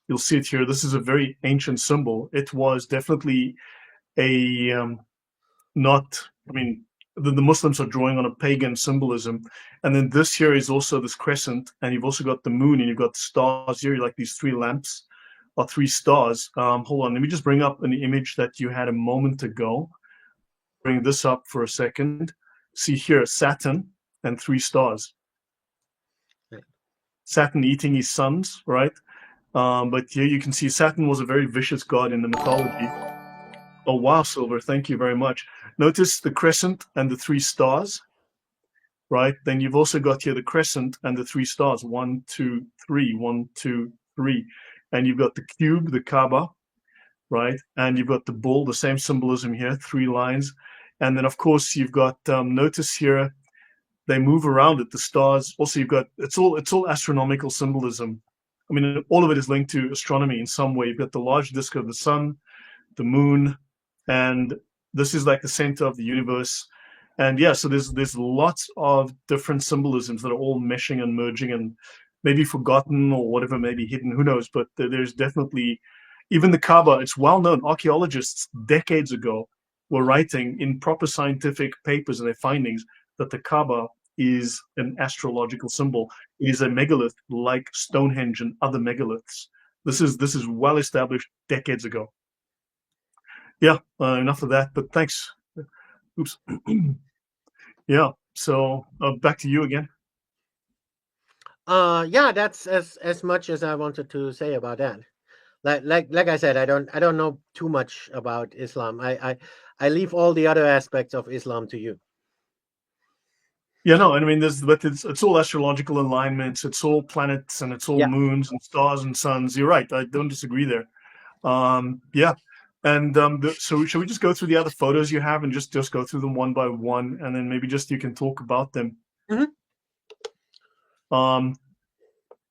You'll see it here. This is a very ancient symbol. It was definitely a not. I mean, the Muslims are drawing on a pagan symbolism, and then this here is also this crescent, and you've also got the moon, and you've got stars here, like these three lamps or three stars. Hold on, let me just bring up an image that you had a moment ago. Bring this up for a second. See here, Saturn and three stars. Saturn eating his sons, right? But here you can see Saturn was a very vicious god in the mythology. Oh, wow, Silver. Thank you very much. Notice the crescent and the three stars, right? Then you've also got here the crescent and the three stars. 1, 2, 3. 1, 2, 3. And you've got the cube, the Kaaba, right? And you've got the bull, the same symbolism here, three lines. And then, of course, you've got, notice here, they move around it, the stars. Also, you've got, it's all astronomical symbolism. I mean, all of it is linked to astronomy in some way. You've got the large disk of the sun, the moon, and this is like the center of the universe. And yeah, so there's lots of different symbolisms that are all meshing and merging and maybe forgotten or whatever, maybe hidden, who knows. But there's definitely, even the Kaaba, it's well known. Archaeologists decades ago were writing in proper scientific papers and their findings that the Kaaba is an astrological symbol. It is a megalith like Stonehenge and other megaliths. This is well established decades ago. Yeah, enough of that, but thanks. Oops. Yeah, so back to you again. Yeah, that's as much as I wanted to say about that. Like I said, I don't know too much about Islam. I leave all the other aspects of Islam to you. Yeah, no, I mean, but it's all astrological alignments, it's all planets, and it's all Yeah. moons and stars and suns. You're right. I don't disagree there. Yeah, and so shall we just go through the other photos you have and just go through them one by one, and then maybe just you can talk about them. Mm-hmm.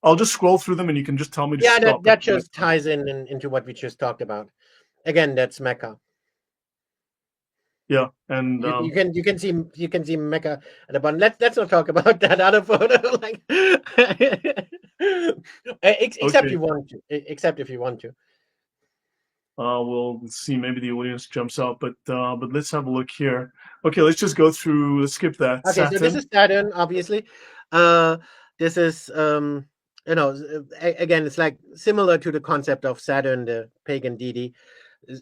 I'll just scroll through them, and you can just tell me to Yeah, stop. that just ties into what we just talked about. Again, that's Mecca. Yeah, and you can see Mecca at the bottom. Let's not talk about that other photo. Like, except okay. you want to. Except if you want to. We'll see. Maybe the audience jumps out, but let's have a look here. Okay, let's just go through. Let's skip that. Okay, Saturn. so this is Saturn, obviously. This is again, it's like similar to the concept of Saturn, the pagan deity,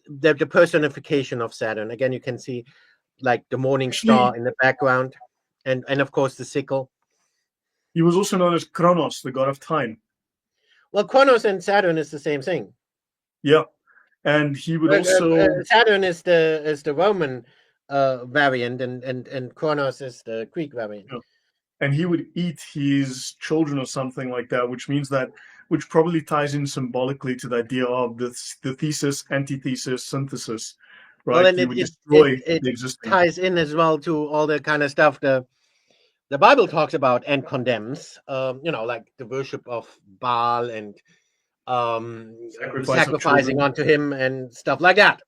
the personification of Saturn. Again, you can see like the morning star in the background, and of course the sickle. He was also known as Kronos, the god of time. Well, Kronos and Saturn is the same thing. Yeah, and he would also Saturn is the Roman variant, and Kronos is the Greek variant. Yeah. And he would eat his children or something like that, which probably ties in symbolically to the idea of the thesis, antithesis, synthesis, right? Well, and he would destroy it the existing. ties in as well to all the kind of stuff the Bible talks about and condemns. Like the worship of Baal and Sacrifice of sacrificing children. onto him and stuff like that.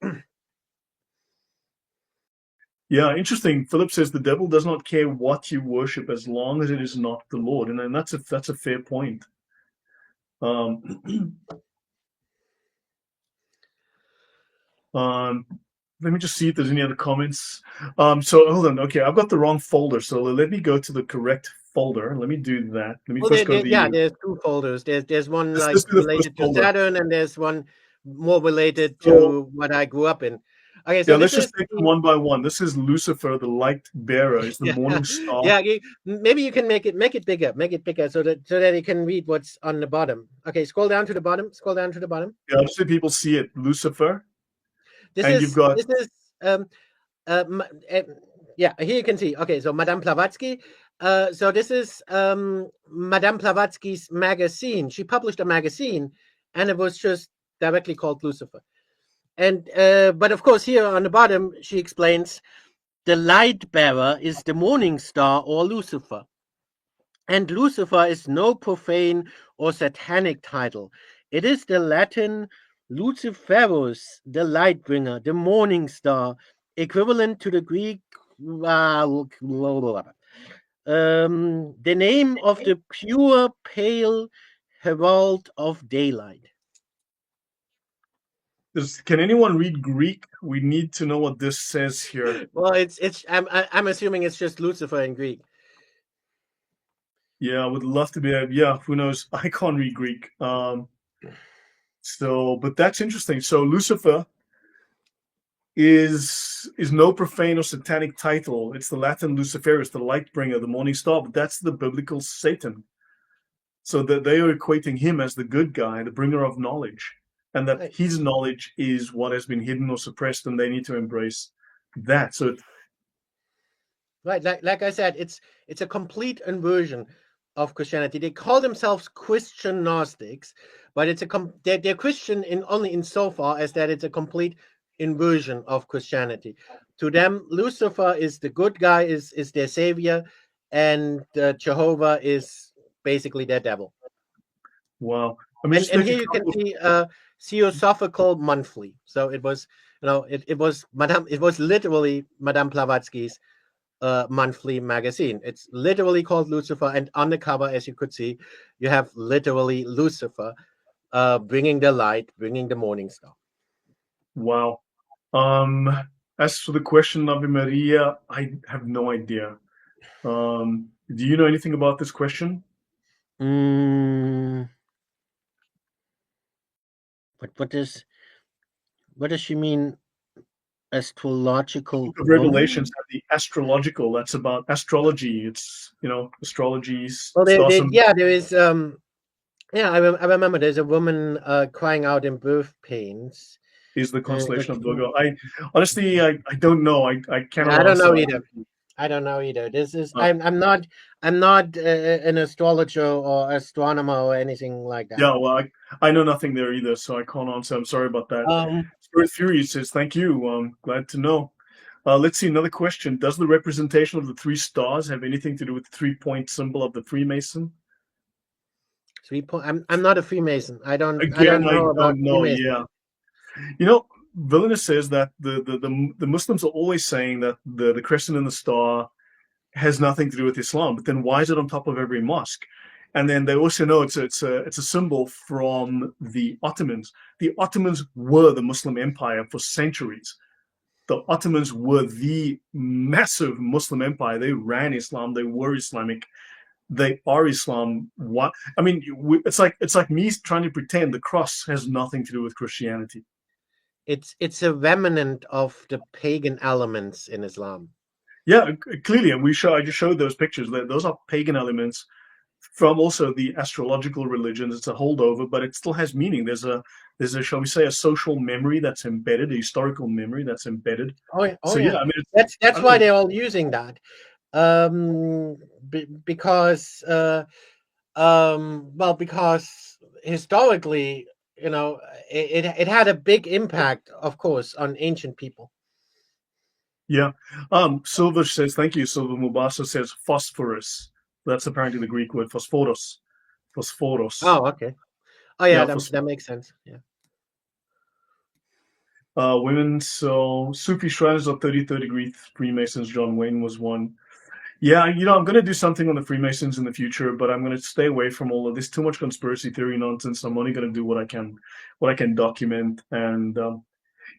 Yeah, interesting. Philip says the devil does not care what you worship as long as it is not the Lord, and that's a fair point. Um, let me just see if there's any other comments. So hold on. Okay, I've got the wrong folder. So let me go to the correct folder. Let me do that. Let me Well, first go to yeah, the. there's two folders. There's one like Let's do the first related to folder. Saturn, and there's one more related So to what I grew up in. Okay, yeah, so let's this just is take them one by one. This is Lucifer, the light bearer. Is the yeah, morning star. yeah. Maybe you can make it bigger, so that you can read what's on the bottom. Okay, scroll down to the bottom. Scroll down to the bottom. Yeah, just so people see it. Lucifer, This and you've is got this is um uh, ma- eh, yeah, here you can see. Okay, so Madame Blavatsky. So this is Madame Blavatsky's magazine. She published a magazine, and it was just directly called Lucifer. And but of course, here on the bottom, she explains the light bearer is the morning star or Lucifer. And Lucifer is no profane or satanic title. It is the Latin Luciferus, the light bringer, the morning star, equivalent to the Greek. The name of the pure, pale herald of daylight. Can anyone read Greek? We need to know what this says here. Well, it's. I'm assuming it's just Lucifer in Greek. Yeah, I would love to be. Yeah, who knows? I can't read Greek. So, but that's interesting. So Lucifer is no profane or satanic title. It's the Latin Luciferus, the light bringer, the morning star. But that's the biblical Satan. So that they are equating him as the good guy, the bringer of knowledge, and that Right. his knowledge is what has been hidden or suppressed, and they need to embrace that. So Right, like I said, it's a complete inversion of Christianity. They call themselves Christian Gnostics, but they're Christian in only insofar as that it's a complete inversion of Christianity. To them, Lucifer is the good guy, is their savior, and Jehovah is basically their devil. wow. Let me just And make a here you can couple. see Theosophical Monthly. So it was, it was literally Madame Blavatsky's monthly magazine. It's literally called Lucifer, and on the cover, as you could see, you have literally Lucifer bringing the light, bringing the morning star. Wow. Um, as for the question, Ave Maria, I have no idea. Do you know anything about this question? Mm, what does she mean? Astrological Book of Revelations woman? have the astrological. That's about astrology. It's astrology, Well, stars, and there is yeah, I remember there's a woman crying out in birth pains. is the It, constellation of Virgo. I honestly, I don't know. I cannot I don't answer know that. either. I don't know either. This is Uh, I'm not an astrologer or astronomer or anything like that. yeah, well, I know nothing there either, so I can't answer. I'm sorry about that. Um, Spirit Fury says, "Thank you. Glad to know." Let's see another question. Does the representation of the three stars have anything to do with the 3-point symbol of the Freemason? 3 point. I'm not a Freemason. I Again, don't I know about don't know. Freemason. Yeah, you know, Villainous says that the Muslims are always saying that the crescent and the star has nothing to do with Islam, but then why is it on top of every mosque? And then they also know it's a symbol from the Ottomans. The Ottomans were the Muslim empire for centuries. The Ottomans were the massive Muslim empire. They ran Islam. They were Islamic. They are Islam. What I mean, it's like me trying to pretend the cross has nothing to do with Christianity. It's a remnant of the pagan elements in Islam. Yeah, clearly, and I just showed those pictures. Those are pagan elements from also the astrological religions. It's a holdover, but it still has meaning. There's a shall we say a social memory that's embedded, a historical memory that's embedded. Oh So yeah, yeah, I mean, I that's don't why know. they're all using that. Because well, because historically, it had a big impact, of course, on ancient people. Yeah. Silver says, thank you. Silver Mubasa says phosphorus. That's apparently the Greek word phosphoros. Phosphoros. Oh, okay. Oh yeah, Yeah, for that makes sense. Yeah. women. So Sufi Shriners are 33rd degree Freemasons. John Wayne was one. Yeah, I'm going to do something on the Freemasons in the future, but I'm going to stay away from all of this. Too much conspiracy theory nonsense. I'm only going to do what I can document. And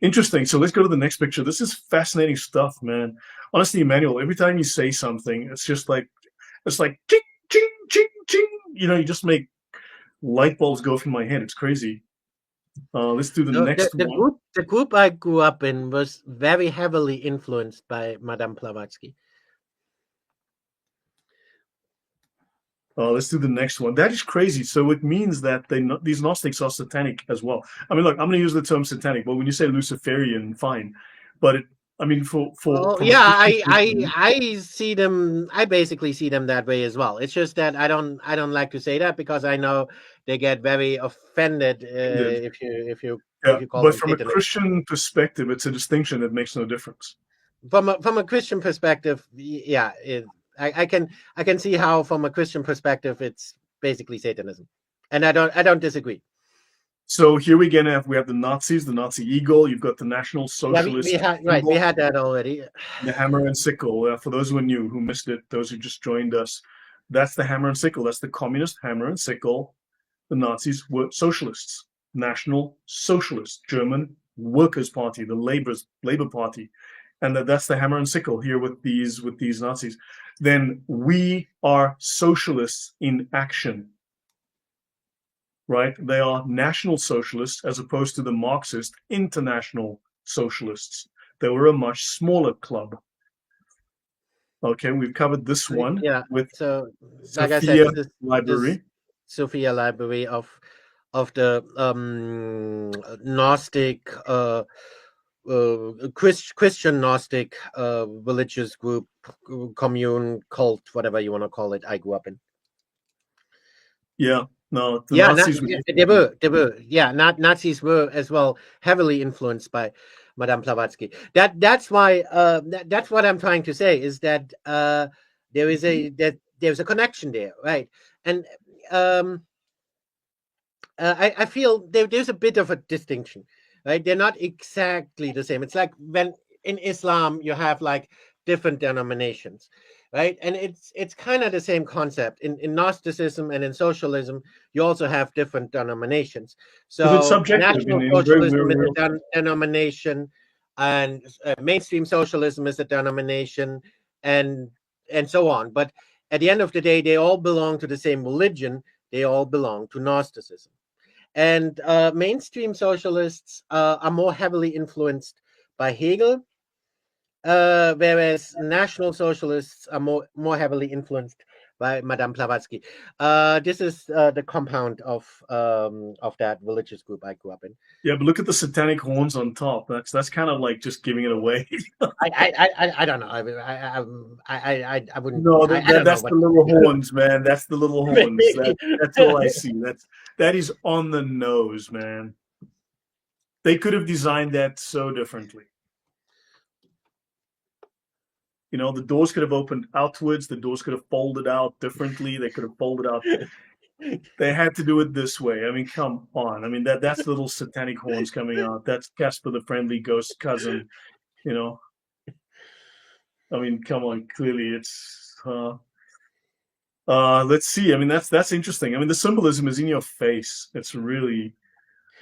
interesting. So let's go to the next picture. This is fascinating stuff, man. Honestly, Emmanuel, every time you say something, it's like ching, ching, ching, ching. You just make light bulbs go through my head. It's crazy. Let's do the So next one. the group I grew up in was very heavily influenced by Madame Blavatsky. Let's do the next one. That is crazy. So it means that these Gnostics are satanic as well. I mean, look, I'm going to use the term satanic, but when you say Luciferian, fine. But for Oh from a yeah, Christian point of view, I see them. I basically see them that way as well. It's just that I don't like to say that because I know they get very offended yeah. if you call But them from a Satanists. Christian perspective, it's a distinction that makes no difference. From a Christian perspective, yeah, I can see how from a Christian perspective it's basically Satanism, and I don't disagree. So here we have the Nazis, the Nazi eagle. You've got the National Yeah, Socialist we symbol, had that already. the hammer and sickle. For those who are new, who missed it, those who just joined us, that's the hammer and sickle. That's the communist hammer and sickle. The Nazis were socialists, National Socialist, German Workers' Party, the Labor Party, and that's the hammer and sickle here with these Nazis. Then we are socialists in action, right? They are National Socialists as opposed to the Marxist International Socialists. They were a much smaller club. Okay, we've covered this one Yeah. with So, like I said, Sophia this is Library. Sophia Library of the Gnostic Christian Gnostic religious group, commune, cult, whatever you want to call it. I grew up in. Yeah, no, the Yeah, Nazis were they were. Yeah, Nazis were as well heavily influenced by Madame Blavatsky. That's why that's what I'm trying to say is that there's a connection there, right? And um, I feel there's a bit of a distinction, right? They're not exactly the same. It's like when in Islam you have like different denominations, right? And it's kind of the same concept. In Gnosticism and in socialism, you also have different denominations. because it's So subjective National in very, Socialism very is real. a denomination, and mainstream socialism is a denomination, and so on. But at the end of the day, they all belong to the same religion. They all belong to Gnosticism. And mainstream socialists are more heavily influenced by Hegel, whereas National Socialists are more heavily influenced by Madame Blavatsky. This is the compound of that religious group I grew up in. Yeah, but look at the satanic horns on top. That's kind of like just giving it away. I don't know. I wouldn't. No, I don't know that's what. the little horns, man. That's the little horns. Maybe. That's all I see. That is on the nose, man. They could have designed that so differently. The doors could have opened outwards. The doors could have folded out differently. They could have folded out. They had to do it this way. I mean, come on. I mean, that's little satanic horns coming out. That's Casper the Friendly Ghost cousin. You know. I mean, come on. Clearly, it's. Let's see. I mean, that's interesting. I mean, the symbolism is in your face. It's really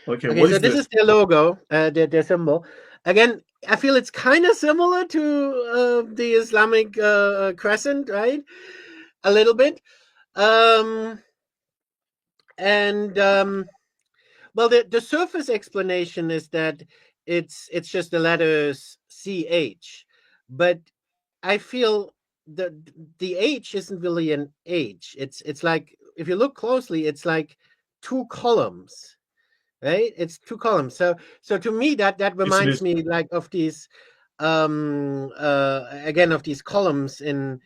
okay. Okay, What so is this this? is their logo, their symbol. Again, I feel it's kind of similar to the Islamic crescent, right? A little bit. Um, and well, the surface explanation is that it's just the letters CH, but I feel the the H isn't really an H. It's like if you look closely, it's like two columns, right? It's two columns. So to me that Yes, it reminds is. me like of these again of these columns in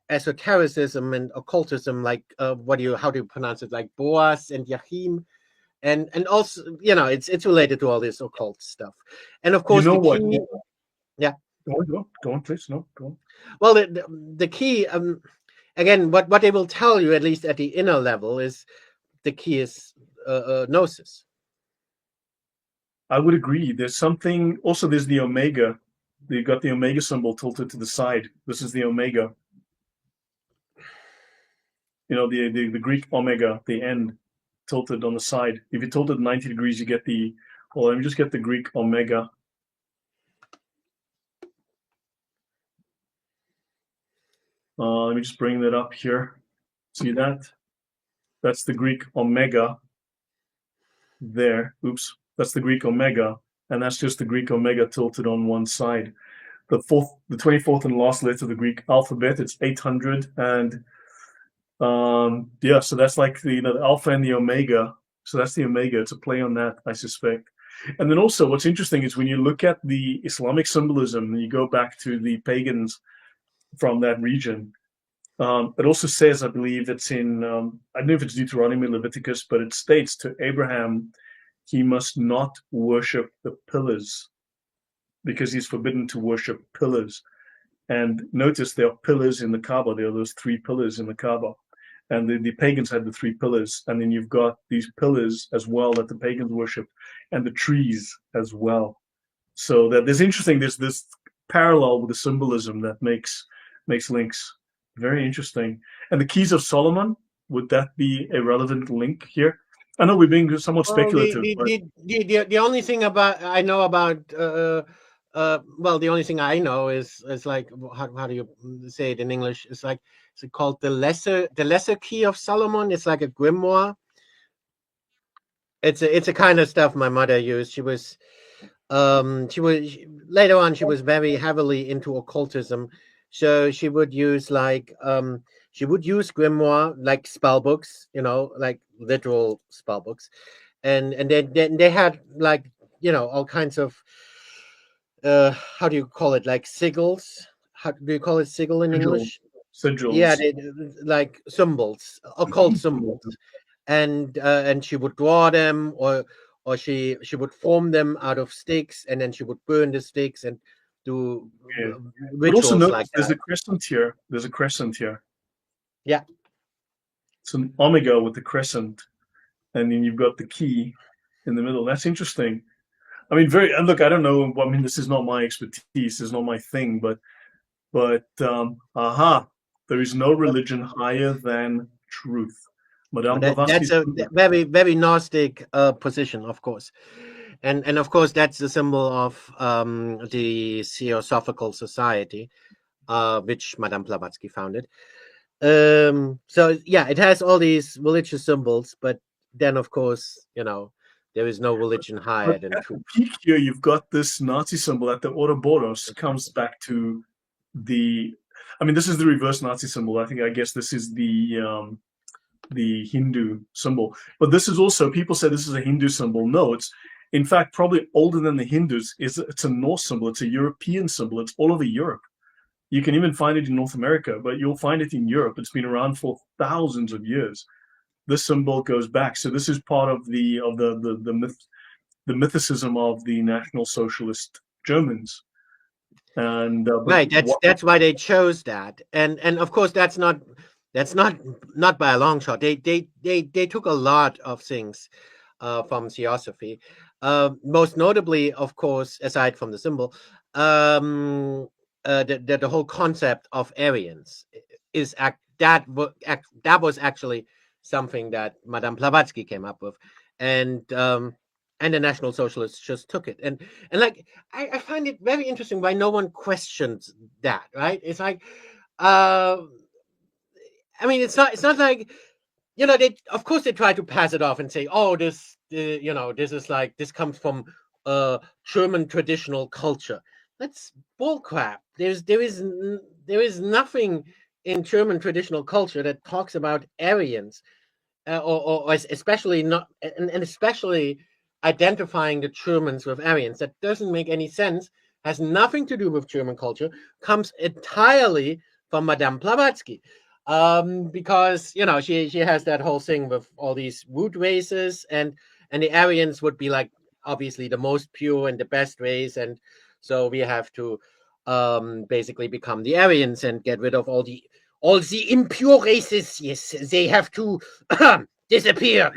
esotericism and occultism, like how do you pronounce it, like Boaz and Yahim, and also it's related to all this occult stuff, and of You course know the what? key. Yeah, Go on, please. No, go on. well the key, again, what they will tell you, at least at the inner level, is the key is gnosis. I would agree. There's something. Also, there's the omega. You've got the omega symbol tilted to the side. This is the omega. You know, the Greek omega, the end, tilted on the side. If you tilt it 90 degrees, you get the. Well, let me just get the Greek omega. Let me just bring that up here. See that? That's the Greek omega. There. Oops. That's the Greek omega, and that's just the Greek omega tilted on one side. The 24th and last letter of the Greek alphabet. It's 800, and yeah. So that's like the alpha and the omega. So that's the omega. It's a play on that, I suspect. And then also, what's interesting is when you look at the Islamic symbolism, and you go back to the pagans from that region. It also says, I believe it's in, I don't know if it's Deuteronomy, Leviticus, but it states to Abraham, he must not worship the pillars because he's forbidden to worship pillars. And notice there are pillars in the Kaaba. There are those 3 pillars in the Kaaba. And the pagans had the 3 pillars. And then you've got these pillars as well that the pagans worship, and the trees as well. So that there's interesting, there's this parallel with the symbolism that makes links. Very interesting. And the keys of Solomon, would that be a relevant link here? I know we're being somewhat speculative. The only thing I know about well, the only thing I know is like, how do you say it in English? It's like, it's called the lesser key of Solomon. It's like a grimoire. It's a kind of stuff my mother used. She was later on, she was very heavily into occultism. So she would use grimoire, like spell books, like literal spell books, and then they had, like, all kinds of how do you call it, like sigils? How do you call it, sigil in English? Sigils. Yeah, like symbols, occult symbols, and she would draw them, or she would form them out of sticks, and then she would burn the sticks and do rituals. But also notice like there's a crescent here. There's a crescent here. Yeah. It's an omega with the crescent, and then you've got the key in the middle. That's interesting. I mean, look, I don't know. I mean, this is not my expertise. This is not my thing, but there is no religion higher than truth. That's a very, very Gnostic position, of course. And of course, that's the symbol of the Theosophical Society, which Madame Blavatsky founded. So yeah, it has all these religious symbols, but then, of course, there is no religion higher than truth. At the peak here, you've got this Nazi symbol at the Ouroboros. Comes back to I mean, this is the reverse Nazi symbol. I guess this is the Hindu symbol. But this is also, people say this is a Hindu symbol. No, it's in fact probably older than the Hindus. It's a Norse symbol. It's a European symbol. It's all over Europe. You can even find it in North America, but you'll find it in Europe. It's been around for thousands of years. This symbol goes back. So this is part of the mythicism of the National Socialist Germans. And right, that's why they chose that. And of course, that's not by a long shot. They took a lot of things from Theosophy. Most notably, of course, aside from the symbol, the whole concept of Aryans is that was actually something that Madame Blavatsky came up with, and the National Socialists just took it. And like, I find it very interesting why no one questions that. Right? It's like, I mean, it's not like, they, of course, they try to pass it off and say, oh, this is like, this comes from German traditional culture. That's bullcrap. There is nothing in German traditional culture that talks about Aryans, or especially not, and especially identifying the Germans with Aryans. That doesn't make any sense. Has nothing to do with German culture. Comes entirely from Madame Blavatsky, because she has that whole thing with all these root races, and the Aryans would be like, obviously, the most pure and the best race, and so we have to basically become the Aryans and get rid of all the impure races. Yes, they have to disappear.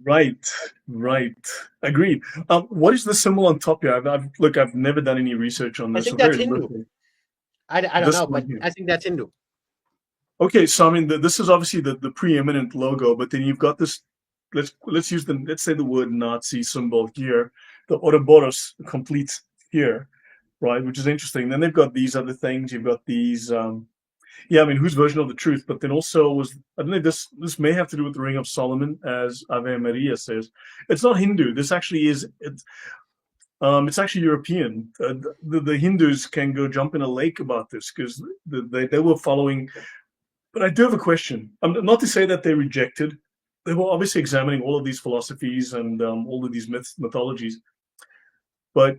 Right, right. Agreed. What is the symbol on top here? Look, I've never done any research on I this. So think that's very Hindu. little. I don't This know, one but here. I think that's Hindu. Okay, so I mean, this is obviously the preeminent logo, but then you've got this. Let's say the word Nazi symbol here. The Ouroboros completes here, right? Which is interesting. Then they've got these other things. You've got these. Yeah, I mean, whose version of the truth? But then also was I don't know. This may have to do with the Ring of Solomon, as Ave Maria says. It's not Hindu. This actually is. It's actually European. The Hindus can go jump in a lake about this because they were following. But I do have a question. Not to say that they rejected. They were obviously examining all of these philosophies and all of these mythologies. But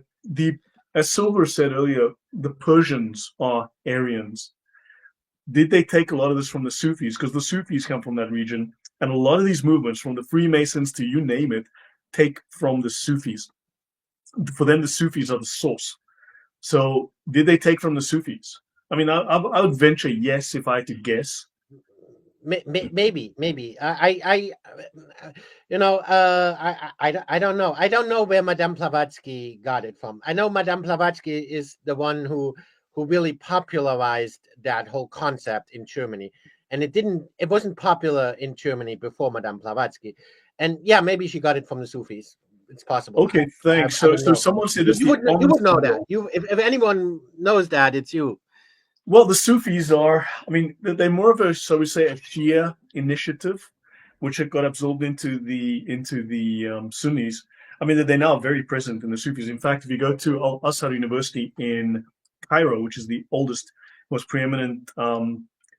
as Silver said earlier, the Persians are Aryans. Did they take a lot of this from the Sufis? Because the Sufis come from that region, and a lot of these movements, from the Freemasons to you name it, take from the Sufis. For them, the Sufis are the source. So, did they take from the Sufis? I mean, I would venture yes if I had to guess. Maybe. I don't know. I don't know where Madame Blavatsky got it from. I know Madame Blavatsky is the one who really popularized that whole concept in Germany, and it wasn't popular in Germany before Madame Blavatsky, and yeah, maybe she got it from the Sufis. It's possible. Okay, thanks. I So, don't so know. someone said it's the You Om would know that. symbol. If anyone knows that, it's you. Well, the Sufis are, I mean, they're more of a, so we say, a Shia initiative, which had got absorbed into the Sunnis. I mean, they're now very present in the Sufis. In fact, if you go to Al Azhar University in Cairo, which is the oldest, most preeminent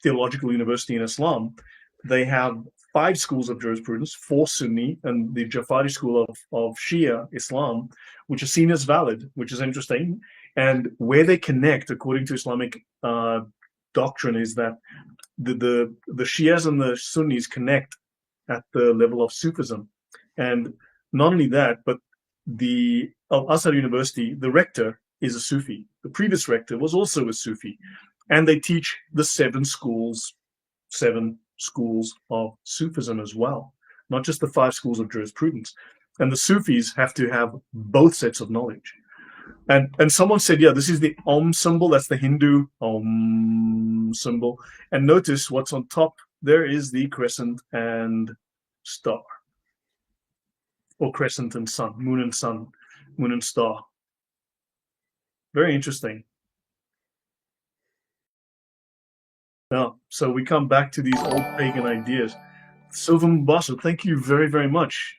theological university in Islam, they have five schools of jurisprudence, four Sunni, and the Jafari school of Shia Islam, which is seen as valid, which is interesting. And where they connect, according to Islamic doctrine, is that the Shias and the Sunnis connect at the level of Sufism. And not only that, but the Al Azhar University, the rector is a Sufi. The previous rector was also a Sufi. And they teach the seven schools of Sufism as well, not just the five schools of jurisprudence. And the Sufis have to have both sets of knowledge. And someone said, yeah, this is the Om symbol. That's the Hindu Om symbol. And notice what's on top. There is the crescent and star, or crescent and sun, moon and star. Very interesting. Now, so we come back to these old pagan ideas. Silver Mombasa, thank you very, very much.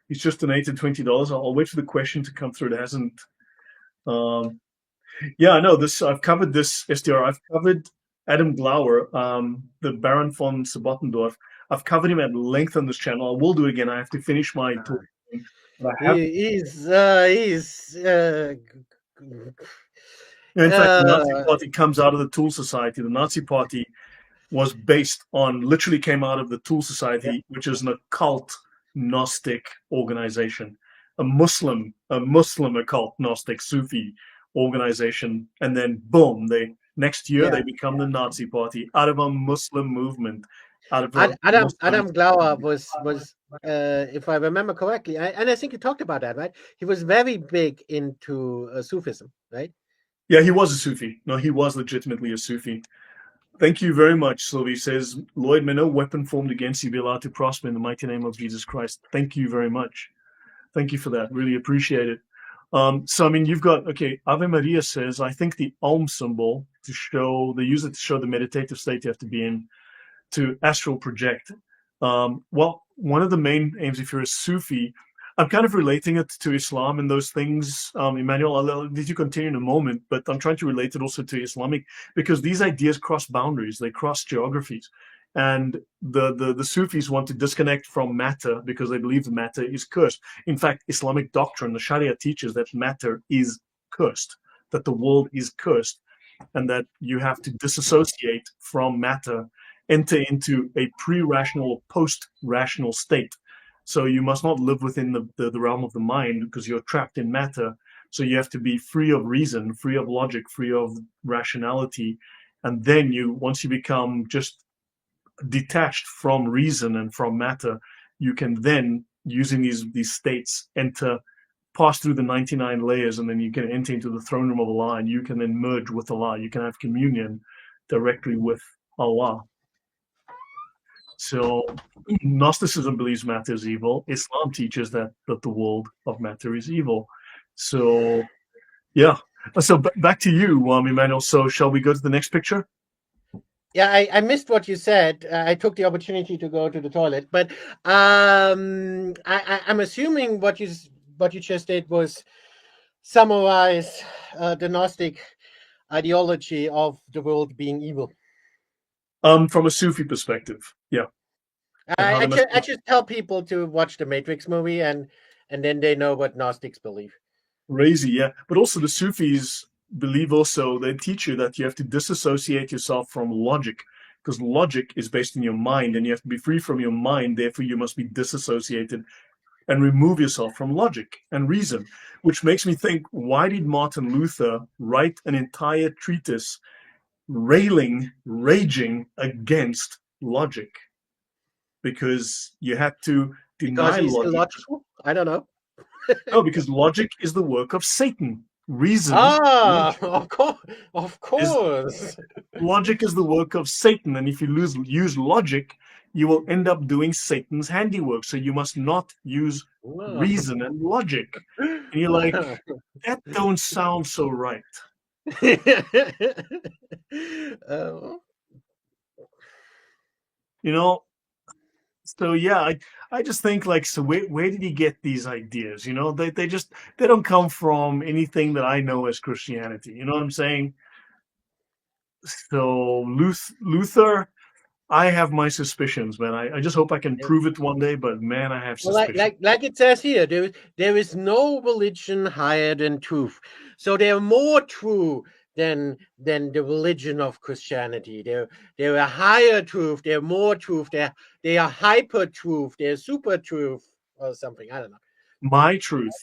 He's just donated $20. I'll wait for the question to come through. It hasn't. Um, Yeah, I know this. I've covered this, SDR. I've covered Adam Glauer, the Baron von Sabottendorf. I've covered him at length on this channel. I will do it again. I have to finish my talk. But I have, He's in fact, the Nazi uh, Party comes out of the Tool Society. The Nazi Party was based on, literally came out of the Tool yeah. Society, which is an occult Gnostic organization, a Muslim occult Gnostic Sufi organization, and then boom, next year Yeah. they become the Nazi Party out of a Muslim movement, out of a Muslim. Adam Glauer was if I remember correctly, and I think you talked about that, right? He was very big into Sufism, right? Yeah, he was a Sufi. No, he was legitimately a Sufi. Thank you very much, Sylvie. Says, Lloyd, may no weapon formed against you be allowed to prosper in the mighty name of Jesus Christ. Thank you very much. Thank you for that. Really appreciate it. So, I mean, you've got, okay, Ave Maria says, I think the Om symbol they use it to show the meditative state you have to be in to astral project. Well, one of the main aims, if you're a Sufi, I'm kind of relating it to Islam and those things. Emmanuel, I'll let you continue in a moment, but I'm trying to relate it also to Islamic because these ideas cross boundaries, they cross geographies. And the Sufis want to disconnect from matter because they believe the matter is cursed. In fact, Islamic doctrine, the Sharia teaches that matter is cursed, that the world is cursed, and that you have to disassociate from matter, enter into a pre-rational or post-rational state. So you must not live within the realm of the mind because you're trapped in matter. So you have to be free of reason, free of logic, free of rationality. And then once you become just detached from reason and from matter, you can then using these states, pass through the 99 layers, and then you can enter into the throne room of Allah, and you can then merge with Allah. You can have communion directly with Allah. So Gnosticism believes matter is evil. Islam teaches that the world of matter is evil. So yeah. So back to you, Emmanuel. So shall we go to the next picture? Yeah, I missed what you said. I took the opportunity to go to the toilet, but I'm assuming what you just did was summarize the Gnostic ideology of the world being evil. From a Sufi perspective, yeah. And how I just tell people to watch the Matrix movie, and then they know what Gnostics believe. Crazy, yeah. But also the Sufis believe also, they teach you that you have to disassociate yourself from logic, because logic is based in your mind, and you have to be free from your mind. Therefore, you must be disassociated and remove yourself from logic and reason, which makes me think, why did Martin Luther write an entire treatise raging against logic? Because you had to Because deny he's logic. illogical? I don't know. No, because logic is the work of Satan. Of Is course. logic is the work of Satan, and if you use logic, you will end up doing Satan's handiwork. So you must not use reason and logic. And you're like, that don't sound so right. You know, so yeah, I just think like, so where did he get these ideas? You know, they don't come from anything that I know as Christianity. You know what I'm saying? So Luther, I have my suspicions, man. I just hope I can prove it one day, but man, I have Well, suspicions. like it says here, there is no religion higher than truth. So they're more true than the religion of Christianity. They're a higher truth. They're more truth. They are hyper truth. They're super truth or something. I don't know. My truth.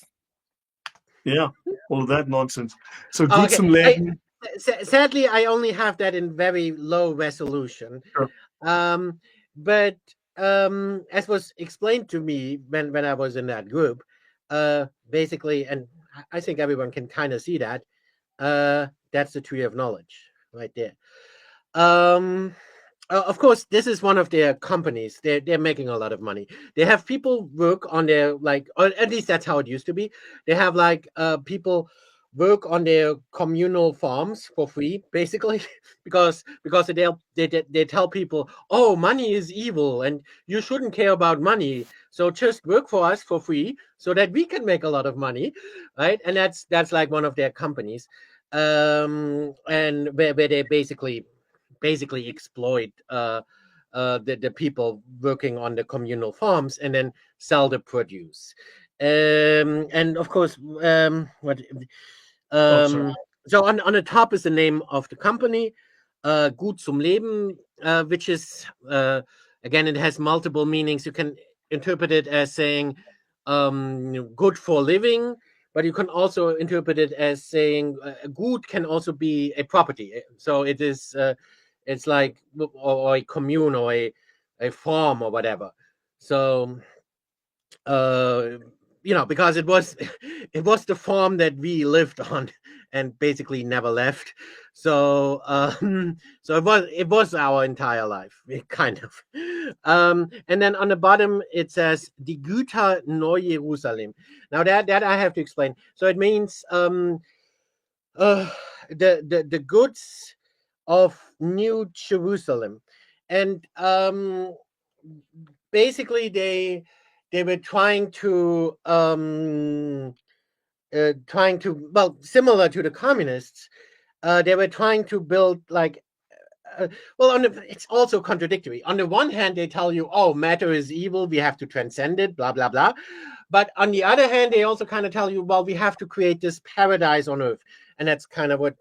Yeah, all of that nonsense. So Oh, good okay. some Latin. Sadly, I only have that in very low resolution. Sure. But as was explained to me when I was in that group, basically, and I think everyone can kind of see that, that's the tree of knowledge right there. Of course, this is one of their companies. They're making a lot of money. They have people work on their, like, or at least that's how it used to be. They have like people work on their communal farms for free, basically, because they tell people, oh, money is evil and you shouldn't care about money. So just work for us for free so that we can make a lot of money, right? And that's like one of their companies, and where they basically exploit the people working on the communal farms and then sell the produce. And of course, what Oh, sorry. so on the top is the name of the company, Gut zum Leben, which is again, it has multiple meanings. You can interpret it as saying good for living, but you can also interpret it as saying good can also be a property. So it is it's like or a commune or a farm or whatever. So because it was it was the farm that we lived on and basically never left. So so it was our entire life, kind of. And then on the bottom it says Die Güter Neu Jerusalem. Now that I have to explain. So it means the goods of New Jerusalem. And basically they were trying to well, similar to the communists, they were trying to build like well, it's also contradictory. On the one hand, they tell you, "Oh, matter is evil; we have to transcend it." Blah blah blah. But on the other hand, they also kind of tell you, "Well, we have to create this paradise on earth," and that's kind of what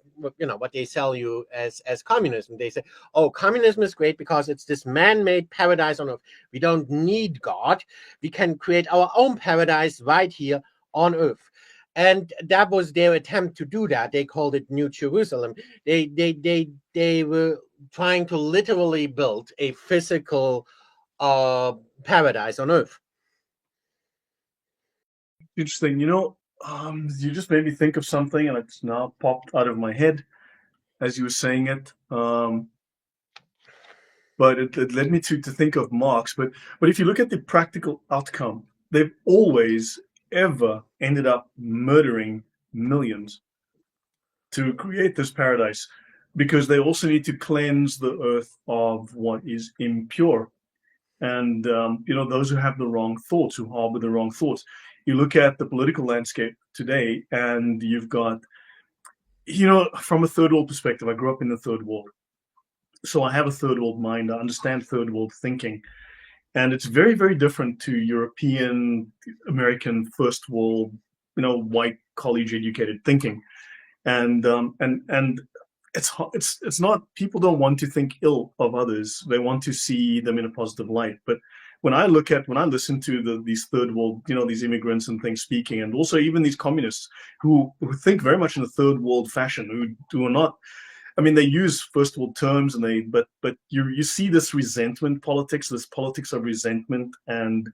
they sell you as communism. They say, "Oh, communism is great because it's this man-made paradise on earth. We don't need God. We can create our own paradise right here on earth." And that was their attempt to do that. They called it New Jerusalem. They were trying to literally build a physical paradise on earth. Interesting. You just made me think of something, and it's now popped out of my head as you were saying it. But it led me to think of Marx. But if you look at the practical outcome, they've always ever ended up murdering millions to create this paradise, because they also need to cleanse the earth of what is impure. And those who have the wrong thoughts, who harbor the wrong thoughts. You look at the political landscape today, and you've got, from a third world perspective, I grew up in the third world, so I have a third world mind. I understand third world thinking, and it's very, very different to European, American, first world, white college educated thinking. And it's not, people don't want to think ill of others. They want to see them in a positive light. But when I listen to these third world, these immigrants and things speaking, and also even these communists who think very much in a third world fashion, who are not, I mean, they use first world terms, and but you see this resentment politics, this politics of resentment and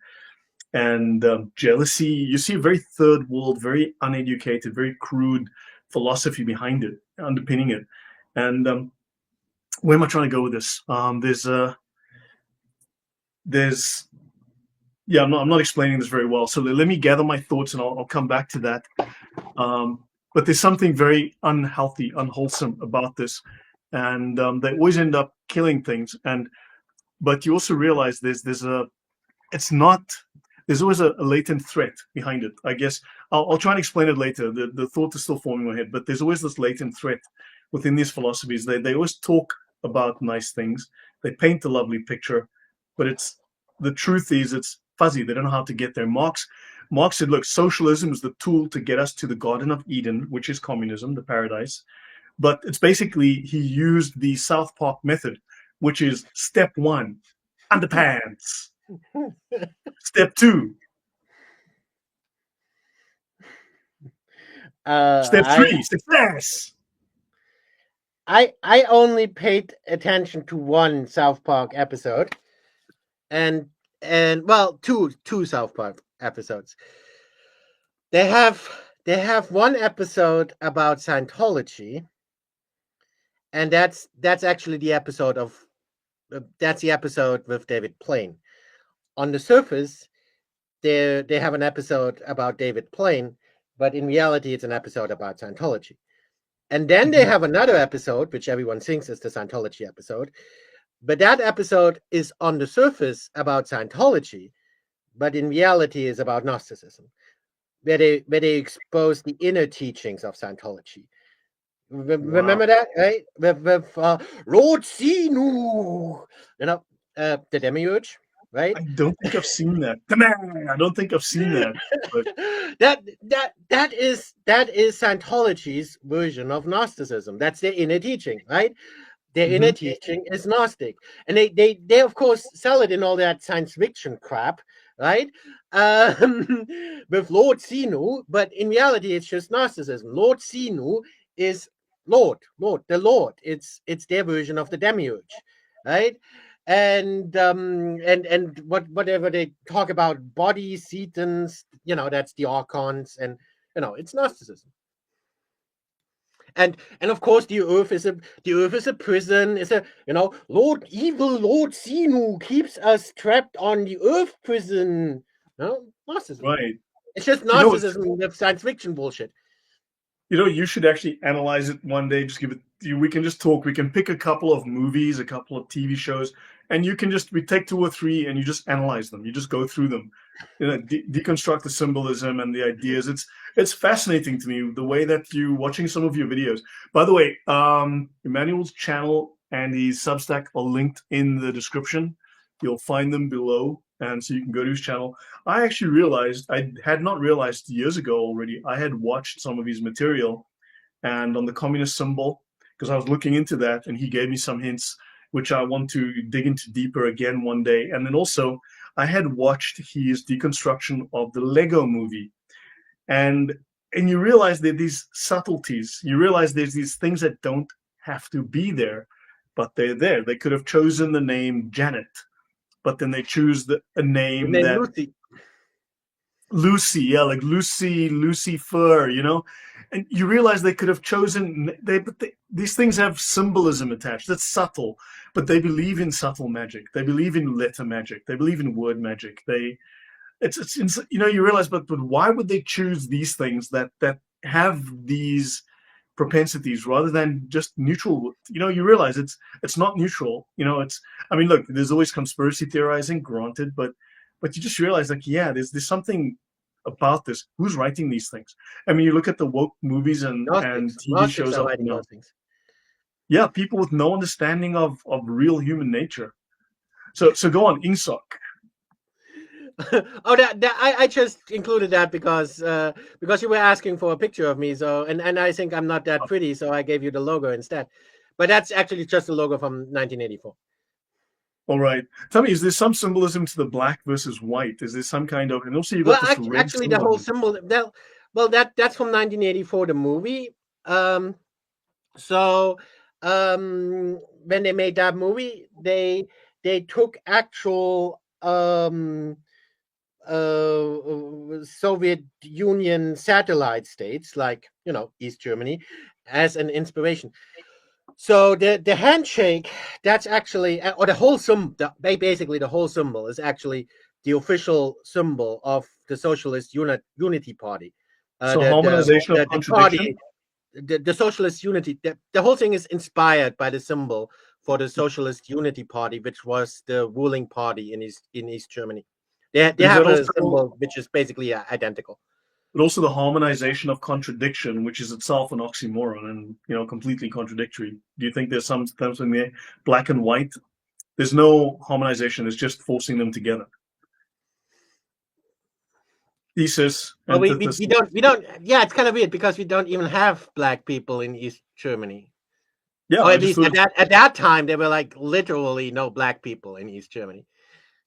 jealousy. You see a very third world, very uneducated, very crude philosophy behind it, underpinning it. And where am I trying to go with this? There's yeah, I'm not explaining this very well. So let me gather my thoughts, and I'll come back to that. But there's something very unhealthy, unwholesome about this, and they always end up killing things. But you also realize it's not. There's always a latent threat behind it. I guess I'll try and explain it later. The thought is still forming in my head, but there's always this latent threat within these philosophies. They always talk about nice things. They paint a lovely picture, but the truth is it's fuzzy. They don't know how to get there. Marx said, look, socialism is the tool to get us to the Garden of Eden, which is communism, the paradise. But it's basically, he used the South Park method, which is step one, underpants. Step two, step I three, success. I only paid attention to one South Park episode, and well, two South Park episodes. They have one episode about Scientology, and that's actually the episode of that's the episode with David Blaine. On the surface, they have an episode about David Blaine, but in reality, it's an episode about Scientology. And then they have another episode, which everyone thinks is the Scientology episode, but that episode is on the surface about Scientology, but in reality is about Gnosticism, where they expose the inner teachings of Scientology. Wow. Remember that, right? With Lord Sinu, the demiurge, right? I don't think I've seen that. Come on, I don't think I've seen that. But that is Scientology's version of Gnosticism. That's their inner teaching, right? Their inner mhm. teaching is Gnostic, and they of course sell it in all that science fiction crap, right? With Lord Sinu, but in reality, it's just Gnosticism. Lord Sinu is the Lord. It's their version of the demiurge, right? And whatever they talk about, bodies, Setons, that's the archons, and it's Gnosticism. And of course the earth is a prison. It's a Lord Sinu keeps us trapped on the earth prison. Gnosticism. Right. It's just You know, Gnosticism with science fiction bullshit. you should actually analyze it one day. Just give it. We can just talk. We can pick a couple of movies, a couple of TV shows, and we take two or three, and you just analyze them. You just go through them, deconstruct the symbolism and the ideas. It's fascinating to me the way that you watching some of your videos. By the way, Emmanuel's channel and his Substack are linked in the description. You'll find them below, and so you can go to his channel. I actually realized, I had not realized years ago already, I had watched some of his material and on the communist symbol, because I was looking into that, and he gave me some hints, which I want to dig into deeper again one day. And then also, I had watched his deconstruction of the Lego movie. And you realize that these subtleties, you realize there's these things that don't have to be there, but they're there. They could have chosen the name Janet, but then they choose a The name name that Lucy. Lucy, yeah, like Lucy, Lucifer, you know, and you realize they could have chosen these things have symbolism attached. That's subtle, but they believe in subtle magic. They believe in letter magic. They believe in word magic. You know, you realize, but why would they choose these things that have these propensities rather than just neutral? You know, you realize it's not neutral. You know, I mean, look, there's always conspiracy theorizing, granted, but you just realize, like, yeah, there's something about this. Who's writing these things? I mean, you look at the woke movies and TV Gnostics shows are up writing now. those things. Yeah, people with no understanding of real human nature. So go on, Ingsoc. Oh, I just included that because you were asking for a picture of me. So and I think I'm not that pretty, so I gave you the logo instead. But that's actually just a logo from 1984. All right. Tell me, is there some symbolism to the black versus white? Is there some kind of, and also you Well, got this red actually, the symbol. whole symbol that's from 1984, the movie. So when they made that movie, they took actual Soviet Union satellite states like East Germany as an inspiration. So the handshake, that's actually, or the whole basically the whole symbol is actually the official symbol of the Socialist Unity Party. So harmonization of The party, contradiction. the Socialist Unity, the whole thing is inspired by the symbol for the Socialist Unity Party, which was the ruling party in East Germany. They But is have that a also, symbol which is basically identical. but also the harmonization of contradiction, which is itself an oxymoron and, you know, completely contradictory? Do you think there's something there, black and white? There's no harmonization. It's just forcing them together. Thesis, Well, antithesis. we don't. Yeah, it's kind of weird because we don't even have black people in East Germany, Yeah, or I at just least thought, at that time there were like literally no black people in East Germany.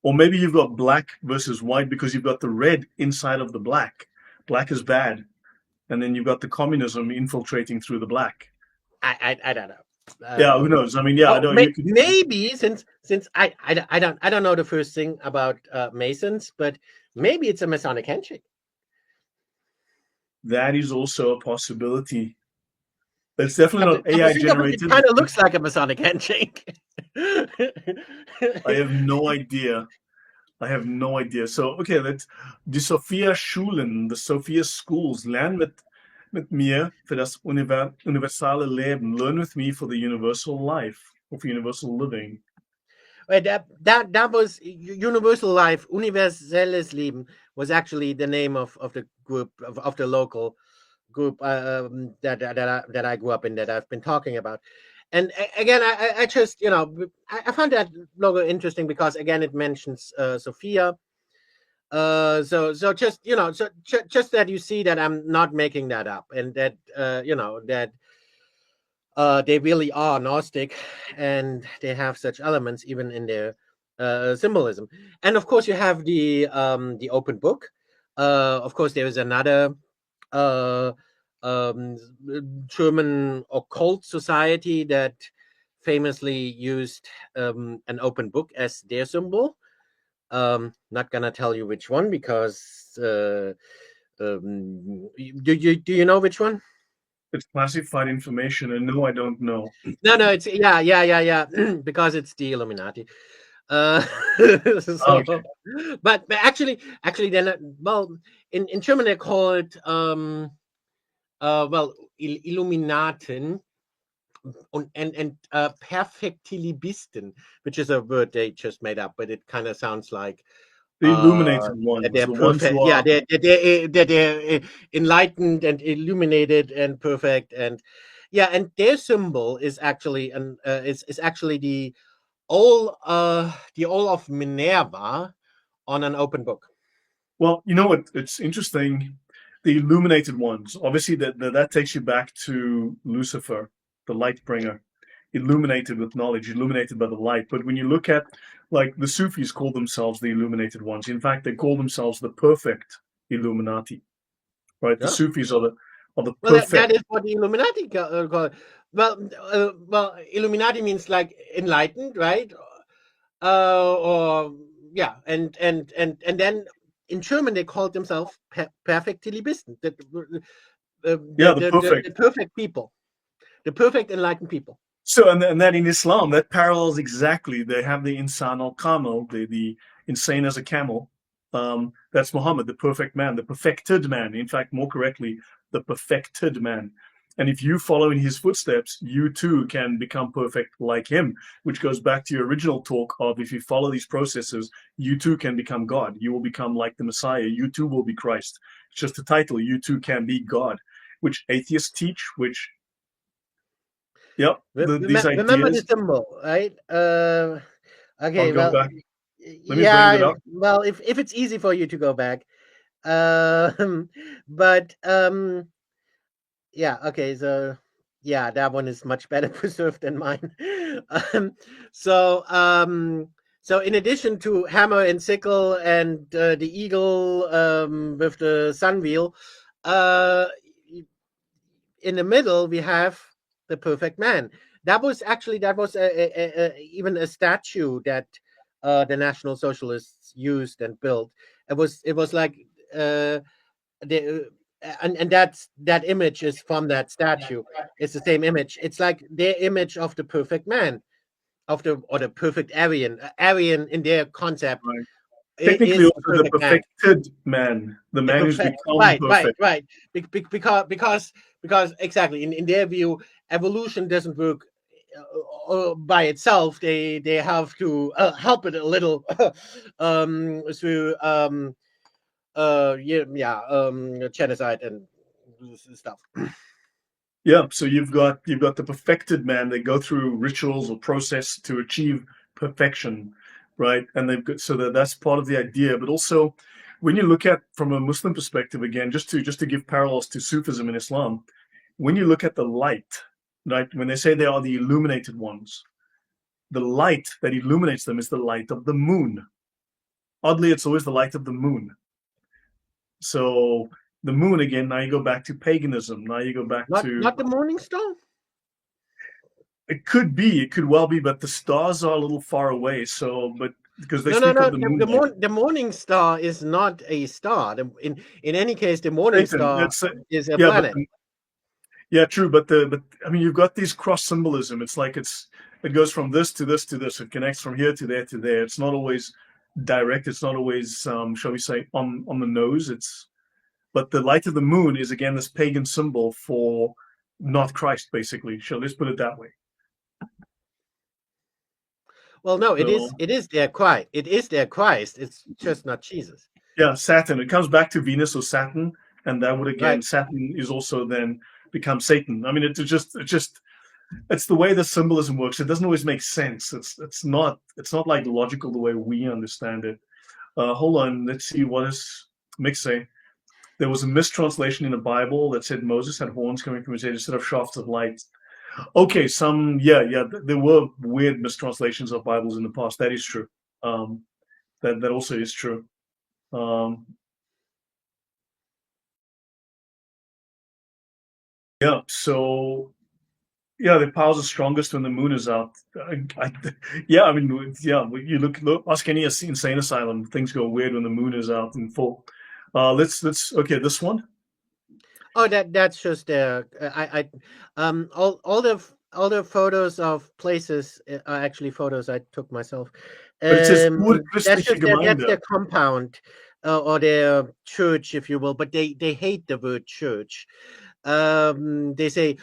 or maybe you've got black versus white because you've got the red inside of the black. Black is bad, and then you've got the communism infiltrating through the black. I don't know. Yeah, who knows? I mean, yeah, I Oh, know you could. maybe since I don't know the first thing about Masons, but maybe it's a Masonic handshake. That is also a possibility. It's definitely Come not to AI think of it, it generated. kind of looks like a Masonic handshake. I have no idea. I have no idea. So, okay, that's die Sophia Schulen, the Sophia Schools. Lern mit mir für das universale Leben. Learn with me for the universal life, or for universal living. Wait, that was Universal Life, Universelles Leben was actually the name of the group of the local group that I grew up in, that I've been talking about. And again, I just I found that logo interesting because again it mentions Sophia. So just just that you see that I'm not making that up, and that that they really are Gnostic, and they have such elements even in their symbolism. And of course, you have the open book. Of course, there is another uh, um, German occult society that famously used an open book as their symbol. Not gonna tell you which one because do you know which one? It's classified information, and no, I don't know. No, it's yeah, because it's the Illuminati. Uh, so, Okay. but actually, they're not. Well, in German they call it well, Illuminaten and Perfektilibisten, which is a word they just made up, but it kind of sounds like The illuminated that ones, they're the ones perfect. who Yeah, are. they're enlightened and illuminated and perfect, and yeah, and their symbol is actually is actually the all of Minerva on an open book. Well, you know what? It's interesting. The illuminated ones, obviously, that takes you back to Lucifer, the light bringer, illuminated with knowledge, illuminated by the light. But when you look at, like, the Sufis call themselves the illuminated ones. In fact, they call themselves the perfect Illuminati. Right? The Yeah. Sufis are the Well, that perfect. is what the Illuminati call. Well, Illuminati means like enlightened, right? Or yeah, and then in German they called themselves perfectly Libisten, the perfect. the perfect people, the perfect enlightened people. So, and that in Islam, that parallels exactly. They have the insan al kamil, the insane as a camel. That's Muhammad, the perfect man, the perfected man. In fact, more correctly, the perfected man. And if you follow in his footsteps, you too can become perfect like him, which goes back to your original talk of if you follow these processes, you too can become God. You will become like the Messiah. You too will be Christ. It's just a title. You too can be God, which atheists teach, which, yep, these Remember the ideas. symbol, right? I'll Okay, go well, back. Let me bring yeah, it up. well, if it's easy for you to go back, um, but yeah, okay, so yeah, that one is much better preserved than mine. um, so so in addition to hammer and sickle and the eagle with the sun wheel, uh, in the middle we have the perfect man. That was even a statue that the National Socialists used and built. It was like uh, the and that image is from that statue. It's the same image. It's like their image of the perfect man, of the or the perfect Aryan. Aryan in their concept Right. Technically, is the also the perfect man. perfected man, the The man who's perfect, become perfect. right. Because exactly in their view, evolution doesn't work by itself. They have to help it a little through genocide and stuff. Yeah, so you've got the perfected man. They go through rituals or process to achieve perfection, right? And they've got so that's part of the idea. But also, when you look at from a Muslim perspective, again, just to give parallels to Sufism in Islam, when you look at the light, right? When they say they are the illuminated ones, the light that illuminates them is the light of the moon. Oddly, it's always the light of the moon. So the moon again. Now you go back to paganism. Now you go back to Not the morning star. it could be, it could well be, but the stars are a little far away. So, but because they No, no, speak no. of the moonlight, The morning star is not a star. In any case, the morning Satan. star That's is a yeah, but planet. yeah, true. But I mean, you've got these cross symbolism. It's like it goes from this to this to this. It connects from here to there to there. It's not always direct. It's not always, shall we say, on the nose. It's but the light of the moon is again this pagan symbol for not Christ, basically. Shall let's put it that way. Well, no, So it is their Christ. It is their Christ. It's just not Jesus. yeah, Saturn. It comes back to Venus or Saturn, and that would again, Right. Saturn is also then become Satan. I mean, it's the way the symbolism works. It doesn't always make sense. It's not like logical the way we understand it. Hold on, let's see what does Mick say. There was a mistranslation in the Bible that said Moses had horns coming from his head instead of shafts of light. Okay, there were weird mistranslations of Bibles in the past. That is true. Um, that also is true. Um, yeah, so yeah, the powers are strongest when the moon is out. Yeah, I mean, yeah, you look, ask any insane asylum, things go weird when the moon is out in full. Okay, this one. Oh, that's just all the photos of places are actually photos I took myself. But it says urchristliche That's their Gemeinde. compound or their church, if you will. But they hate the word church. They say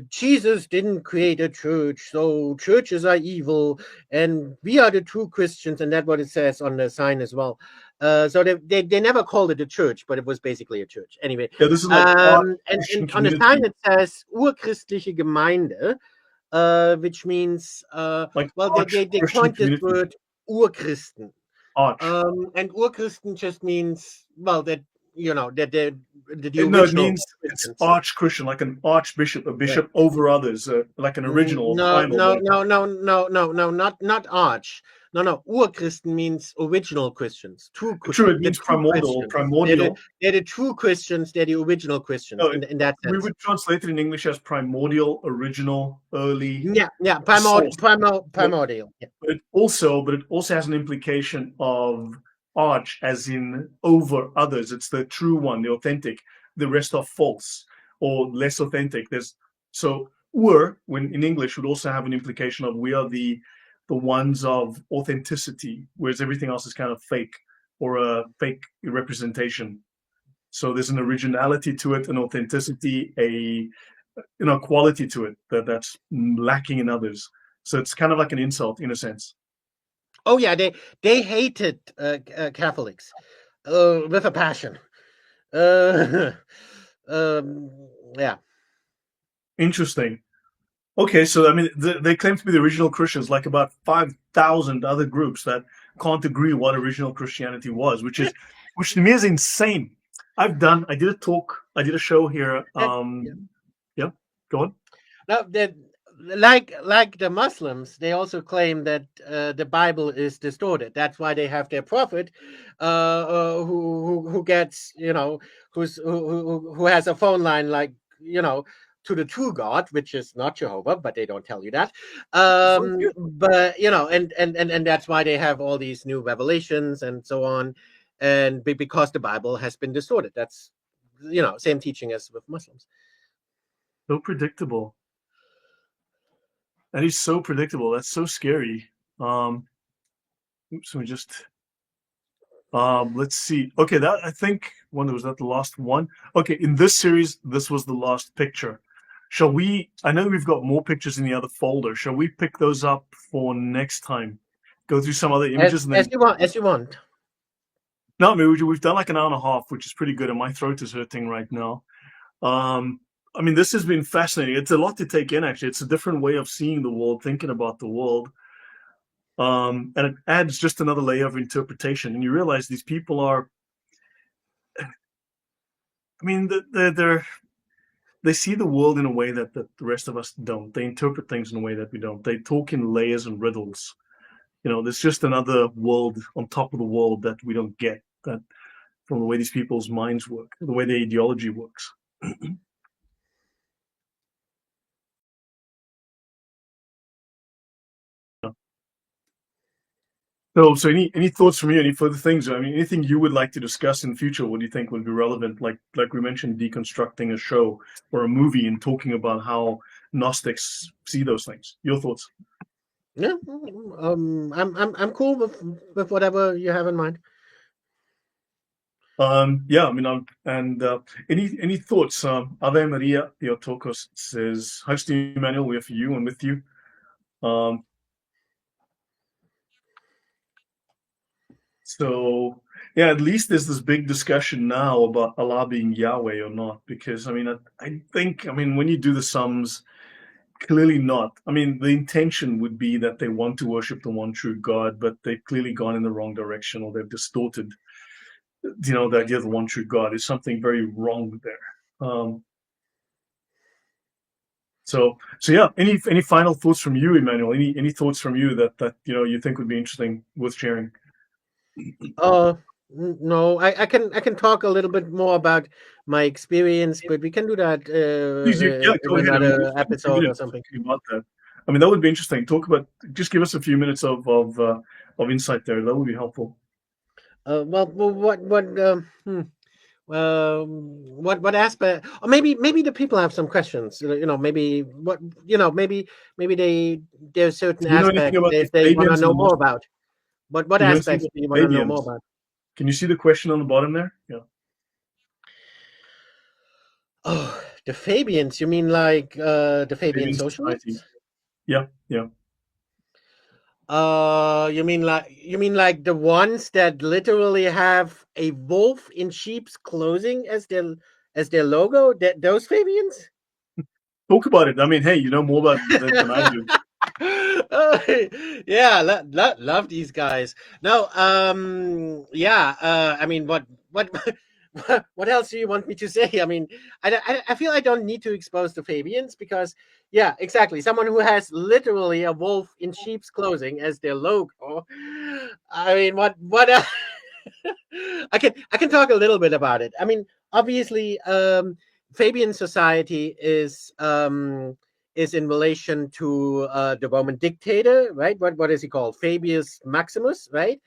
Jesus didn't create a church, so churches are evil, and we are the true Christians, and that's what it says on the sign as well. So they never called it a church, but it was basically a church. Anyway, Yeah, this is like art Christian and on the sign community, it says Urchristliche Gemeinde, which means like well arch they Christian coined this community, word Urchristen. arch. And Urchristen just means well that you know that the No, it original means it's Christians. arch Christian, like an archbishop, a Right. bishop over others, like an original, final. But Not arch. No. Urchristen means original Christians. true, it The means true primordial, Christians. primordial. They're the true Christians. They're the original Christians No, in that we sense. would translate it in English as primordial, original, early, Yeah. source. But Primordial. Yeah. but it also has an implication of arch, as in over others. It's the true one, the authentic. The rest are false or less authentic. So we're, when in English, would also have an implication of we are the ones of authenticity, whereas everything else is kind of fake or a fake representation. So there's an originality to it, an authenticity, a quality to it that's lacking in others. So it's kind of like an insult in a sense. Oh yeah, they hated Catholics with a passion. Uh, um, yeah. Interesting. Okay, so I mean, they claim to be the original Christians, like about 5,000 other groups that can't agree what original Christianity was, which to me is insane. I did a talk, I did a show here. Yeah. Yeah, go on. Now, like the Muslims, they also claim that the Bible is distorted. That's why they have their prophet, who gets who has a phone line like to the true God, which is not Jehovah, but they don't tell you that. But and that's why they have all these new revelations and so on, and because the Bible has been distorted. That's same teaching as with Muslims. So predictable. That is so predictable. That's so scary. Oops, we just let's see. Okay, that I think when was that the last one? Okay, in this series, this was the last picture. Shall we? I know we've got more pictures in the other folder. Shall we pick those up for next time? Go through some other images and then. As you want. No, I mean we've done like an hour and a half, which is pretty good, and my throat is hurting right now. I mean, this has been fascinating. It's a lot to take in. Actually, it's a different way of seeing the world, thinking about the world. And it adds just another layer of interpretation. And you realize these people are, I mean, they see the world in a way that the rest of us don't. They interpret things in a way that we don't. They talk in layers and riddles. There's just another world on top of the world that we don't get, that from the way these people's minds work, the way their ideology works. So any thoughts from you? Any further things? I mean, anything you would like to discuss in future? What do you think would be relevant? Like we mentioned, deconstructing a show or a movie and talking about how Gnostics see those things. Your thoughts? Yeah, I'm cool with whatever you have in mind. Yeah, I mean, any thoughts? Ave Maria Theotokos says, "Hugs to Emmanuel. We are for you and with you." Um, So yeah, at least there's this big discussion now about Allah being Yahweh or not, because I mean, I think, I mean, when you do the sums, clearly not. I mean, the intention would be that they want to worship the one true God, but they've clearly gone in the wrong direction, or they've distorted, the idea of the one true God. Is something very wrong there. So yeah, any final thoughts from you, Emmanuel? Any thoughts from you that you think would be interesting, worth sharing? No, I can talk a little bit more about my experience, but we can do that Please, yeah, in go ahead. I mean, another just give us a few episode or minutes something. talking about that. I mean, that would be interesting. Just give us a few minutes of insight there. That would be helpful. Well, what aspect? Or maybe the people have some questions. Maybe maybe there's certain Do you know anything aspects about the they want to Fabians and know the more Gnostics? about. What Do you know anything aspects about do you the want to know more Fabians? about? Can you see the question on the bottom there? Yeah. Oh, the Fabians. You mean like the Fabian Fabian Society. socialists? Yeah, yeah. You mean like the ones that literally have a wolf in sheep's clothing as their logo? That those Fabians? Talk about it. I mean, hey, you know more about it than I do. Oh, yeah, love these guys. No, yeah. I mean, what what else do you want me to say? I mean, I feel I don't need to expose the Fabians because, yeah, exactly. Someone who has literally a wolf in sheep's clothing as their logo. I mean, what? I can talk a little bit about it. I mean, obviously, Fabian society is in relation to the Roman dictator, right? What is he called? Fabius Maximus, right?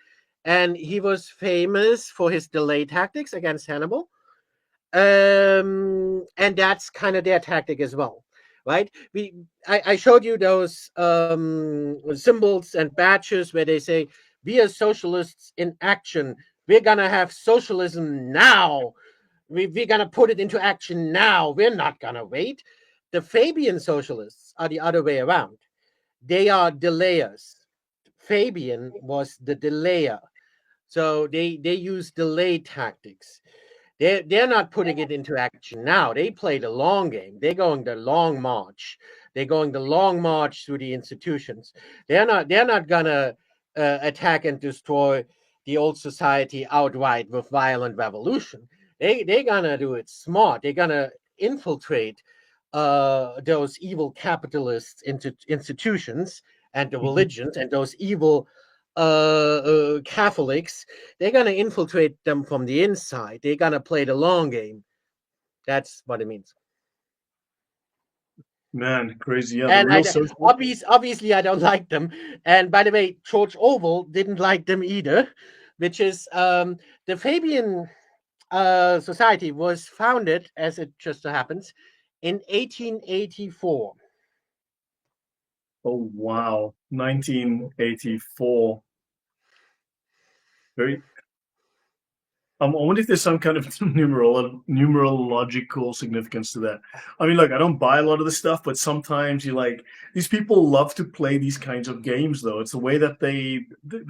and he was famous for his delay tactics against Hannibal. And that's kind of their tactic as well, right? I showed you those symbols and badges where they say, "We are socialists in action. We're gonna have socialism now. We're gonna put it into action now. We're not gonna wait." The Fabian socialists are the other way around. They are delayers. Fabian was the delayer, so they use delay tactics. They're not putting it into action now. They play the long game. They're going the long march. They're going the long march through the institutions. They're not gonna attack and destroy the old society outright with violent revolution. They're gonna do it smart. They're gonna infiltrate those evil capitalists into institutions and the religions and those evil Catholics. They're going to infiltrate them from the inside. They're going to play the long game. That's what it means. Man, crazy. Yeah, the And real social. obviously, I don't like them. And by the way, George Orwell didn't like them either, which is the Fabian Society was founded, as it just so happens, in 1884. Oh, wow. 1984. Very. I wonder if there's some kind of numerological significance to that. I mean, look, I don't buy a lot of the stuff, but sometimes you like these people love to play these kinds of games, though. It's the way that they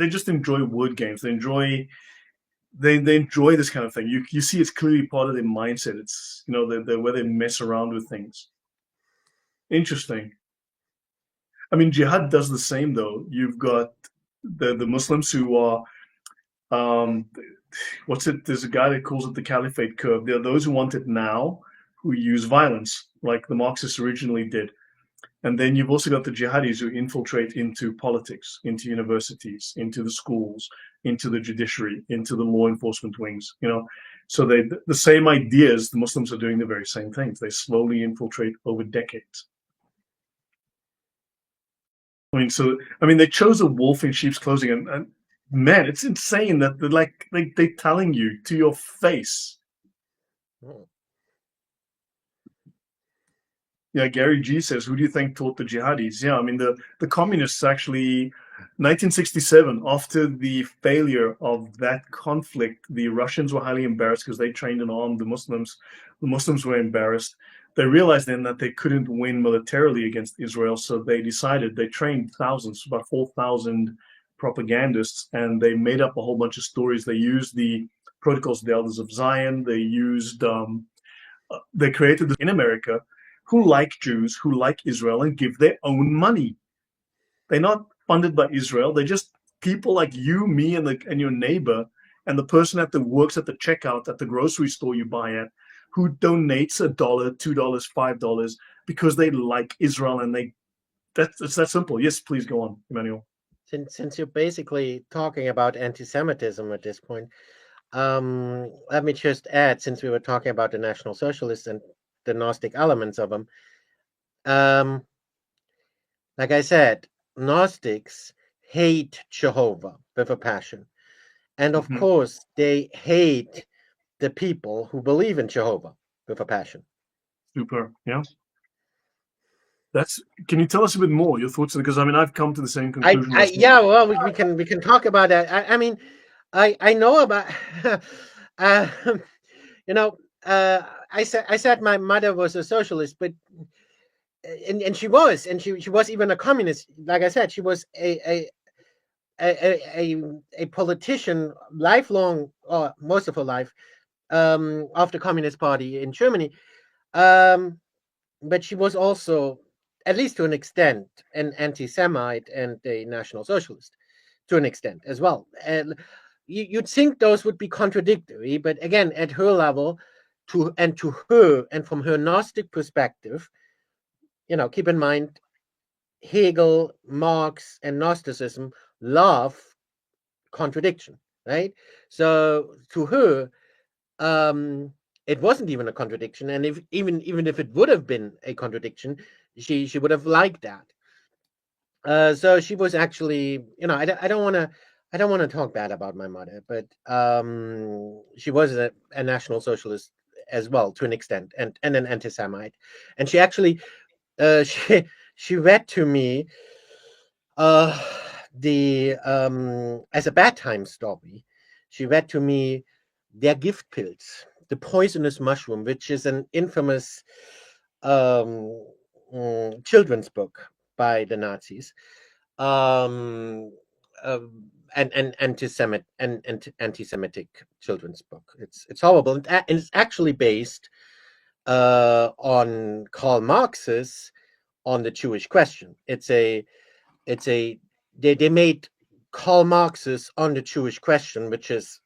just enjoy word games. They enjoy this kind of thing. You see, it's clearly part of their mindset. It's the way they mess around with things. Interesting. I mean, jihad does the same, though. You've got the Muslims who are um, what's it? There's a guy that calls it the caliphate curve. There are those who want it now, who use violence, like the Marxists originally did. And then you've also got the jihadis who infiltrate into politics, into universities, into the schools, into the judiciary, into the law enforcement wings. So the same ideas. The Muslims are doing the very same things. They slowly infiltrate over decades. They chose a wolf in sheep's clothing, and man, it's insane that they're telling you to your face. Hmm. Yeah, Gary G says, who do you think taught the jihadis? Yeah, I mean the communists actually, 1967, after the failure of that conflict, the Russians were highly embarrassed because they trained and armed the Muslims. The Muslims were embarrassed. They realized then that they couldn't win militarily against Israel, so they trained thousands, about 4,000 propagandists, and they made up a whole bunch of stories. They used the Protocols of the Elders of Zion. They created this in America who like Jews, who like Israel, and give their own money. They're not funded by Israel. They're just people like you, me, and your neighbor, and the person that works at the checkout at the grocery store you buy at, who donates $1, $2, $5 because they like Israel, and it's that simple. Yes, please go on, Emmanuel. Since you're basically talking about anti-Semitism at this point, let me just add, since we were talking about the National Socialists and the Gnostic elements of them, like I said, Gnostics hate Jehovah with a passion. And of course, they hate the people who believe in Jehovah with a passion. Super. Yeah. Can you tell us a bit more your thoughts? Because I've come to the same conclusion. Yeah, well, we can talk about that. I mean, I know about, uh, you know, I said my mother was a socialist, but and she was, and she was even a communist. Like I said, she was a politician, lifelong, or most of her life, of the Communist Party in Germany. But she was also, at least to an extent, an anti-Semite and a National Socialist, to an extent as well. And you'd think those would be contradictory, but again, at her level, to her, and from her Gnostic perspective, keep in mind, Hegel, Marx, and Gnosticism love contradiction, right? So to her, it wasn't even a contradiction, and even if it would have been a contradiction, she would have liked that. So she was actually, I don't want to I don't want to talk bad about my mother, but she was a National Socialist as well to an extent, and an anti-Semite, and she actually she she read to me uh, the as a bedtime story. She read to me their gift pills, the poisonous mushroom, which is an infamous um, children's book by the Nazis, um, uh, and anti-Semitic children's book. It's horrible, and it's actually based on Karl Marx's on the Jewish question. It's a they made Karl Marx's on the Jewish question, which is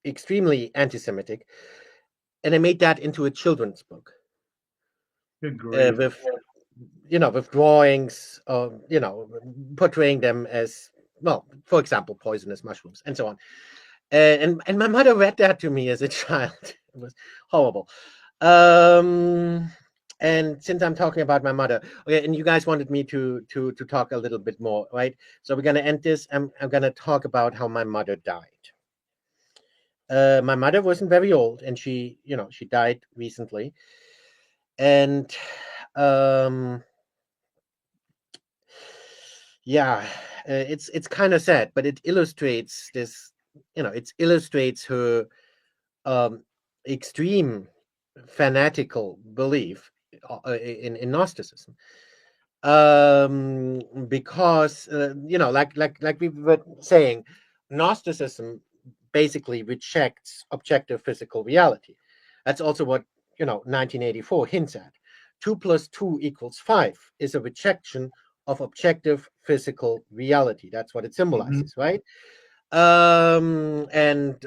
extremely anti-Semitic, and they made that into a children's book Good grief. with with drawings, portraying them as, well, for example, poisonous mushrooms and so on. And my mother read that to me as a child. It was horrible. Um, and since I'm talking about my mother, okay, and you guys wanted me to talk a little bit more, right? So we're gonna end this. I'm gonna talk about how my mother died. My mother wasn't very old, and she died recently, and um, yeah, it's kind of sad, but it illustrates this. It illustrates her um, extreme fanatical belief in Gnosticism. Because like we were saying, Gnosticism basically rejects objective physical reality. That's also what 1984 hints at. 2 + 2 = 5 is a rejection of objective physical reality. That's what it Mhm. symbolizes, right? And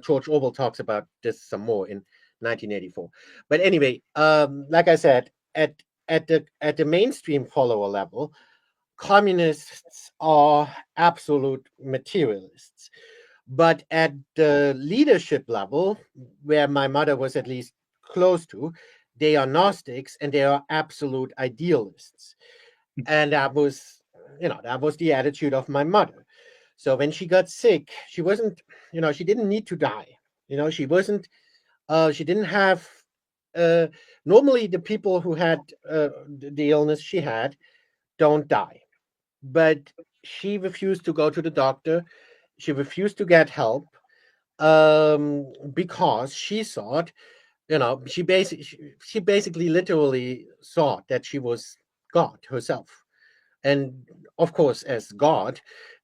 George Orwell talks about this some more in 1984. But anyway, like I said, at the mainstream follower level, communists are absolute materialists. But at the leadership level, where my mother was at least close to, they are Gnostics and they are absolute idealists. And that was the attitude of my mother. So when she got sick, she wasn't, she didn't need to die. She wasn't, she didn't have, uh, normally the people who had the illness she had don't die. But she refused to go to the doctor. She refused to get help because she thought, she basically literally thought that she was God herself. And of course, as God,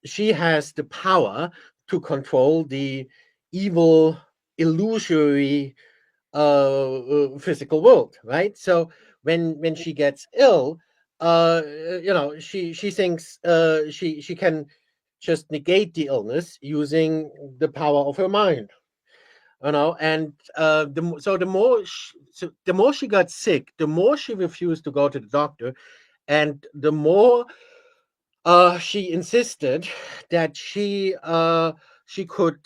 she has the power to control the evil, illusory physical world, right? So when she gets ill, she thinks she can just negate the illness using the power of her mind. And the more she got sick, the more she refused to go to the doctor, and the more she insisted that she could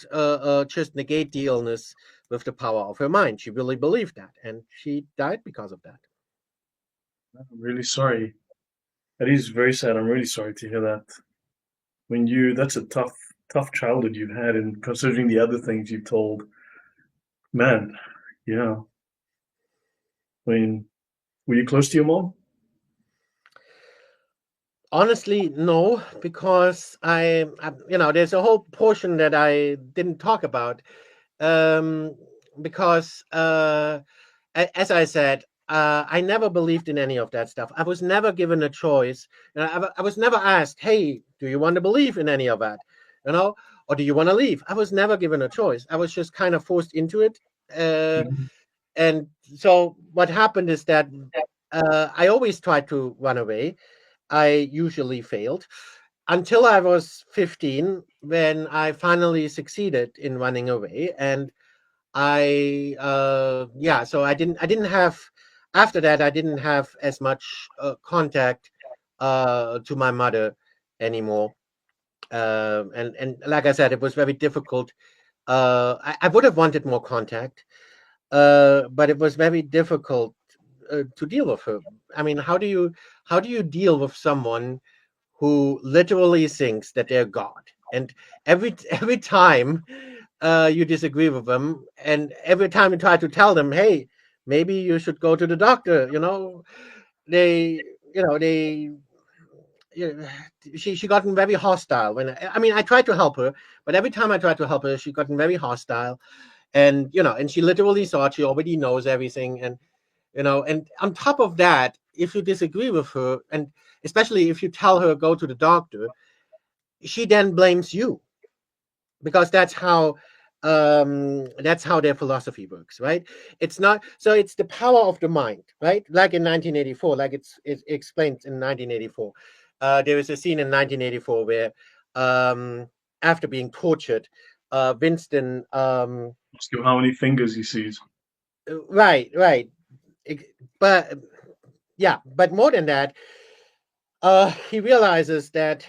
just negate the illness with the power of her mind. She really believed that, and she died because of that. I'm really sorry. That is very sad. I'm really sorry to hear that. That's a tough childhood you've had, and considering the other things you've told, man, yeah. I mean, were you close to your mom? Honestly, no, because there's a whole portion that I didn't talk about, um, because as I said, I never believed in any of that stuff. I was never given a choice. I was never asked, "Hey, do you want to believe in any of that?" You know, or do you want to leave? I was never given a choice. I was just kind of forced into it. Mhm. And so what happened is that I always tried to run away. I usually failed until I was 15, when I finally succeeded in running away. And so I didn't have, after that, I didn't have as much contact to my mother anymore. And like I said, it was very difficult. I would have wanted more contact, but it was very difficult to deal with her. I mean, how do you deal with someone who literally thinks that they're God. And every time you disagree with them, and every time you try to tell them, hey, maybe you should go to the doctor, they, they, yeah, she gotten very hostile when I mean I tried to help her, but every time I tried to help her, she gotten very hostile, and and she literally thought she already knows everything, and and on top of that, if you disagree with her, and especially if you tell her go to the doctor, she then blames you because that's how their philosophy works, right? It's not so it's the power of the mind, right? Like in 1984, like it's explained in 1984. There was a scene in 1984 where after being tortured, Winston Ask him how many fingers he sees. right. But yeah, but more than that, he realizes that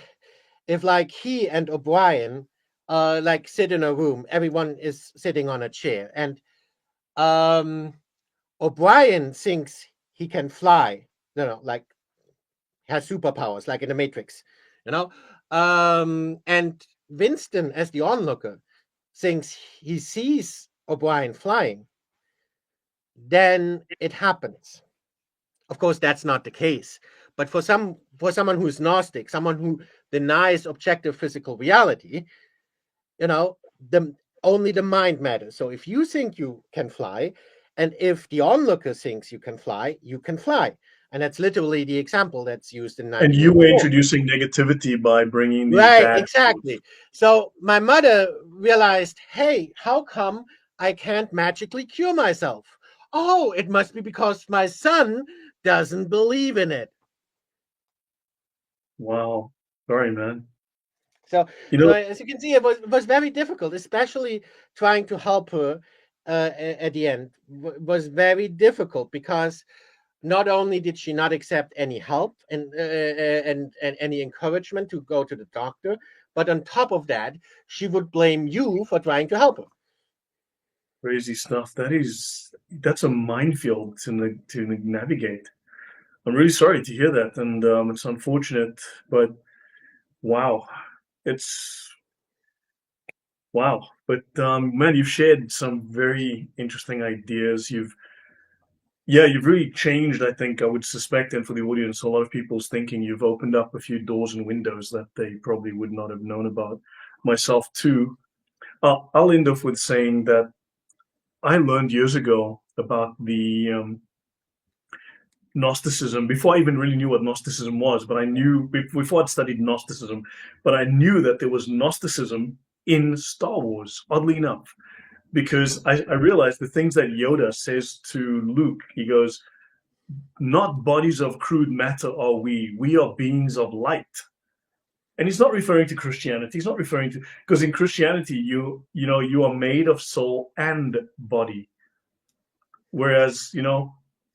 if like he and O'Brien like sit in a room, everyone is sitting on a chair, and um O'Brien thinks he can fly, like has superpowers like in the Matrix, you know and Winston as the onlooker thinks he sees O'Brien flying. Then it happens. Of course, that's not the case. But for someone who's Gnostic, someone who denies objective physical reality, the only the mind matters. So if you think you can fly, and if the onlooker thinks you can fly, you can fly. And that's literally the example that's used in And you were 1984. introducing negativity by bringing the Right, bad force. exactly. So my mother realized, hey, how come I can't magically cure myself? Oh, it must be because my son doesn't believe in it. Wow. Sorry, man. So, You so know, as you can see, it was very difficult, especially trying to help her at the end was very difficult because not only did she not accept any help and any encouragement to go to the doctor, but on top of that, she would blame you for trying to help her. crazy stuff. That's a minefield to navigate. I'm really sorry to hear that, and it's unfortunate, but wow, it's wow. But man, you've shared some very interesting ideas. You've really changed, I think, I would suspect, and for the audience, a lot of people's thinking. You've opened up a few doors and windows that they probably would not have known about. Myself too. I'll end off with saying that I learned years ago about the Gnosticism before I even really knew what Gnosticism was. But I knew before I'd studied Gnosticism, but I knew that there was Gnosticism in Star Wars, oddly enough, because I realized the things that Yoda says to Luke. He goes, "Not bodies of crude matter are we. We are beings of light." And he's not referring to Christianity. He's not referring to because in Christianity, you are made of soul and body, whereas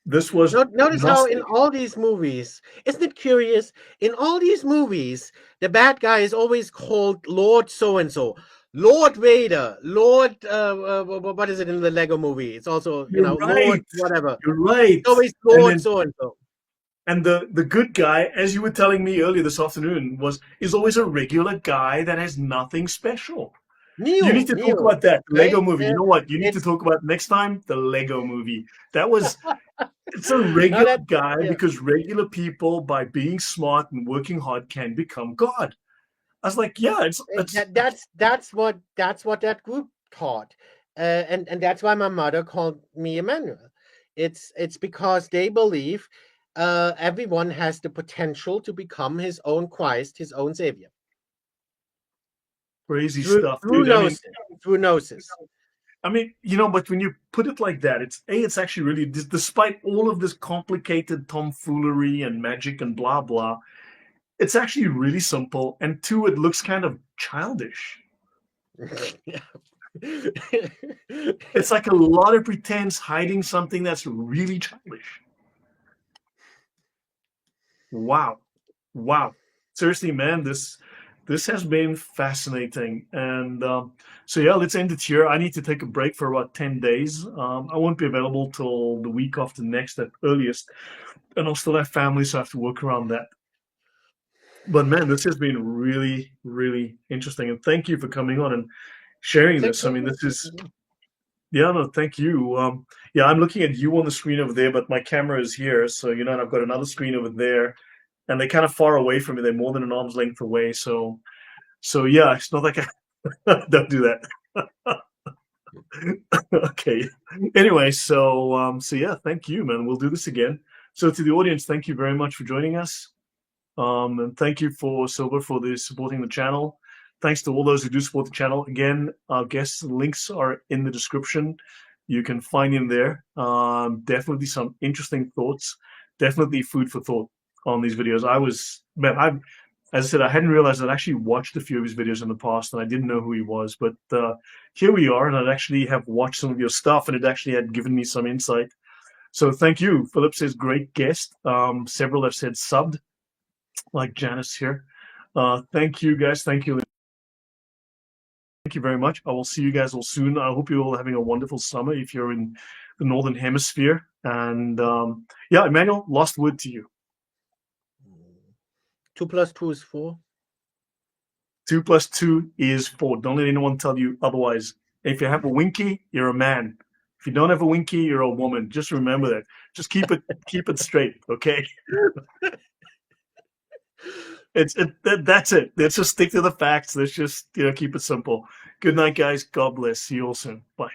this was Notice how in Gnostic. all these movies, isn't it curious? In all these movies, the bad guy is always called Lord so and so, Lord Vader, Lord. What is it in the Lego movie? It's also You're Lord right. whatever. You're right. It's always And Lord then so and so. the good guy, as you were telling me earlier this afternoon, is always a regular guy that has nothing special. You need to talk Neo, about that the Lego right? movie. You know what? You need to It's talk about next time the Lego movie. It's a now regular that guy yeah, because regular people, by being smart and working hard, can become God. I was like, yeah, that's what that group taught, and that's why my mother called me Emmanuel. It's because they believe everyone has the potential to become his own Christ, his own savior crazy through stuff, through dude. I mean, gnosis, through gnosis. but when you put it like that, it's actually really, despite all of this complicated tomfoolery and magic and blah blah, it's actually really simple. And two, it looks kind of childish. It's like a lot of pretense hiding something that's really childish. Wow, wow. Seriously, man, this has been fascinating. And so yeah, let's end it here. I need to take a break for about 10 days. I won't be available till the week after next at earliest, and I'll still have family, so I have to work around that. But man, this has been really, really interesting. And thank you for coming on and sharing Thank this. I mean, you. this is, yeah, no, thank you. Yeah, I'm looking at you on the screen over there, but my camera is here. So, and I've got another screen over there, and they're kind of far away from me. They're more than an arm's length away. So yeah, it's not like I don't do that. Okay. Anyway, so yeah, thank you, man. We'll do this again. So to the audience, thank you very much for joining us. And thank you for Silver for supporting the channel. Thanks to all those who do support the channel. Again, our guest links are in the description. You can find him there. Definitely some interesting thoughts. Definitely food for thought on these videos. As I said, I hadn't realized I'd actually watched a few of his videos in the past, and I didn't know who he was. But here we are, and I'd actually have watched some of your stuff, and it actually had given me some insight. So thank you. Philip says, great guest. Several have said subbed, like Janice here. Thank you, guys. Thank you. Thank you very much. I will see you guys all soon. I hope you're all having a wonderful summer if you're in the Northern Hemisphere. And yeah, Emmanuel, last word to you. 2 + 2 is 4. 2 + 2 is 4. Don't let anyone tell you otherwise. If you have a winky, you're a man. If you don't have a winky, you're a woman. Just remember that. Just keep it straight, okay? That's it. Let's just stick to the facts. Let's just keep it simple. Good night, guys. God bless. See you all soon. Bye.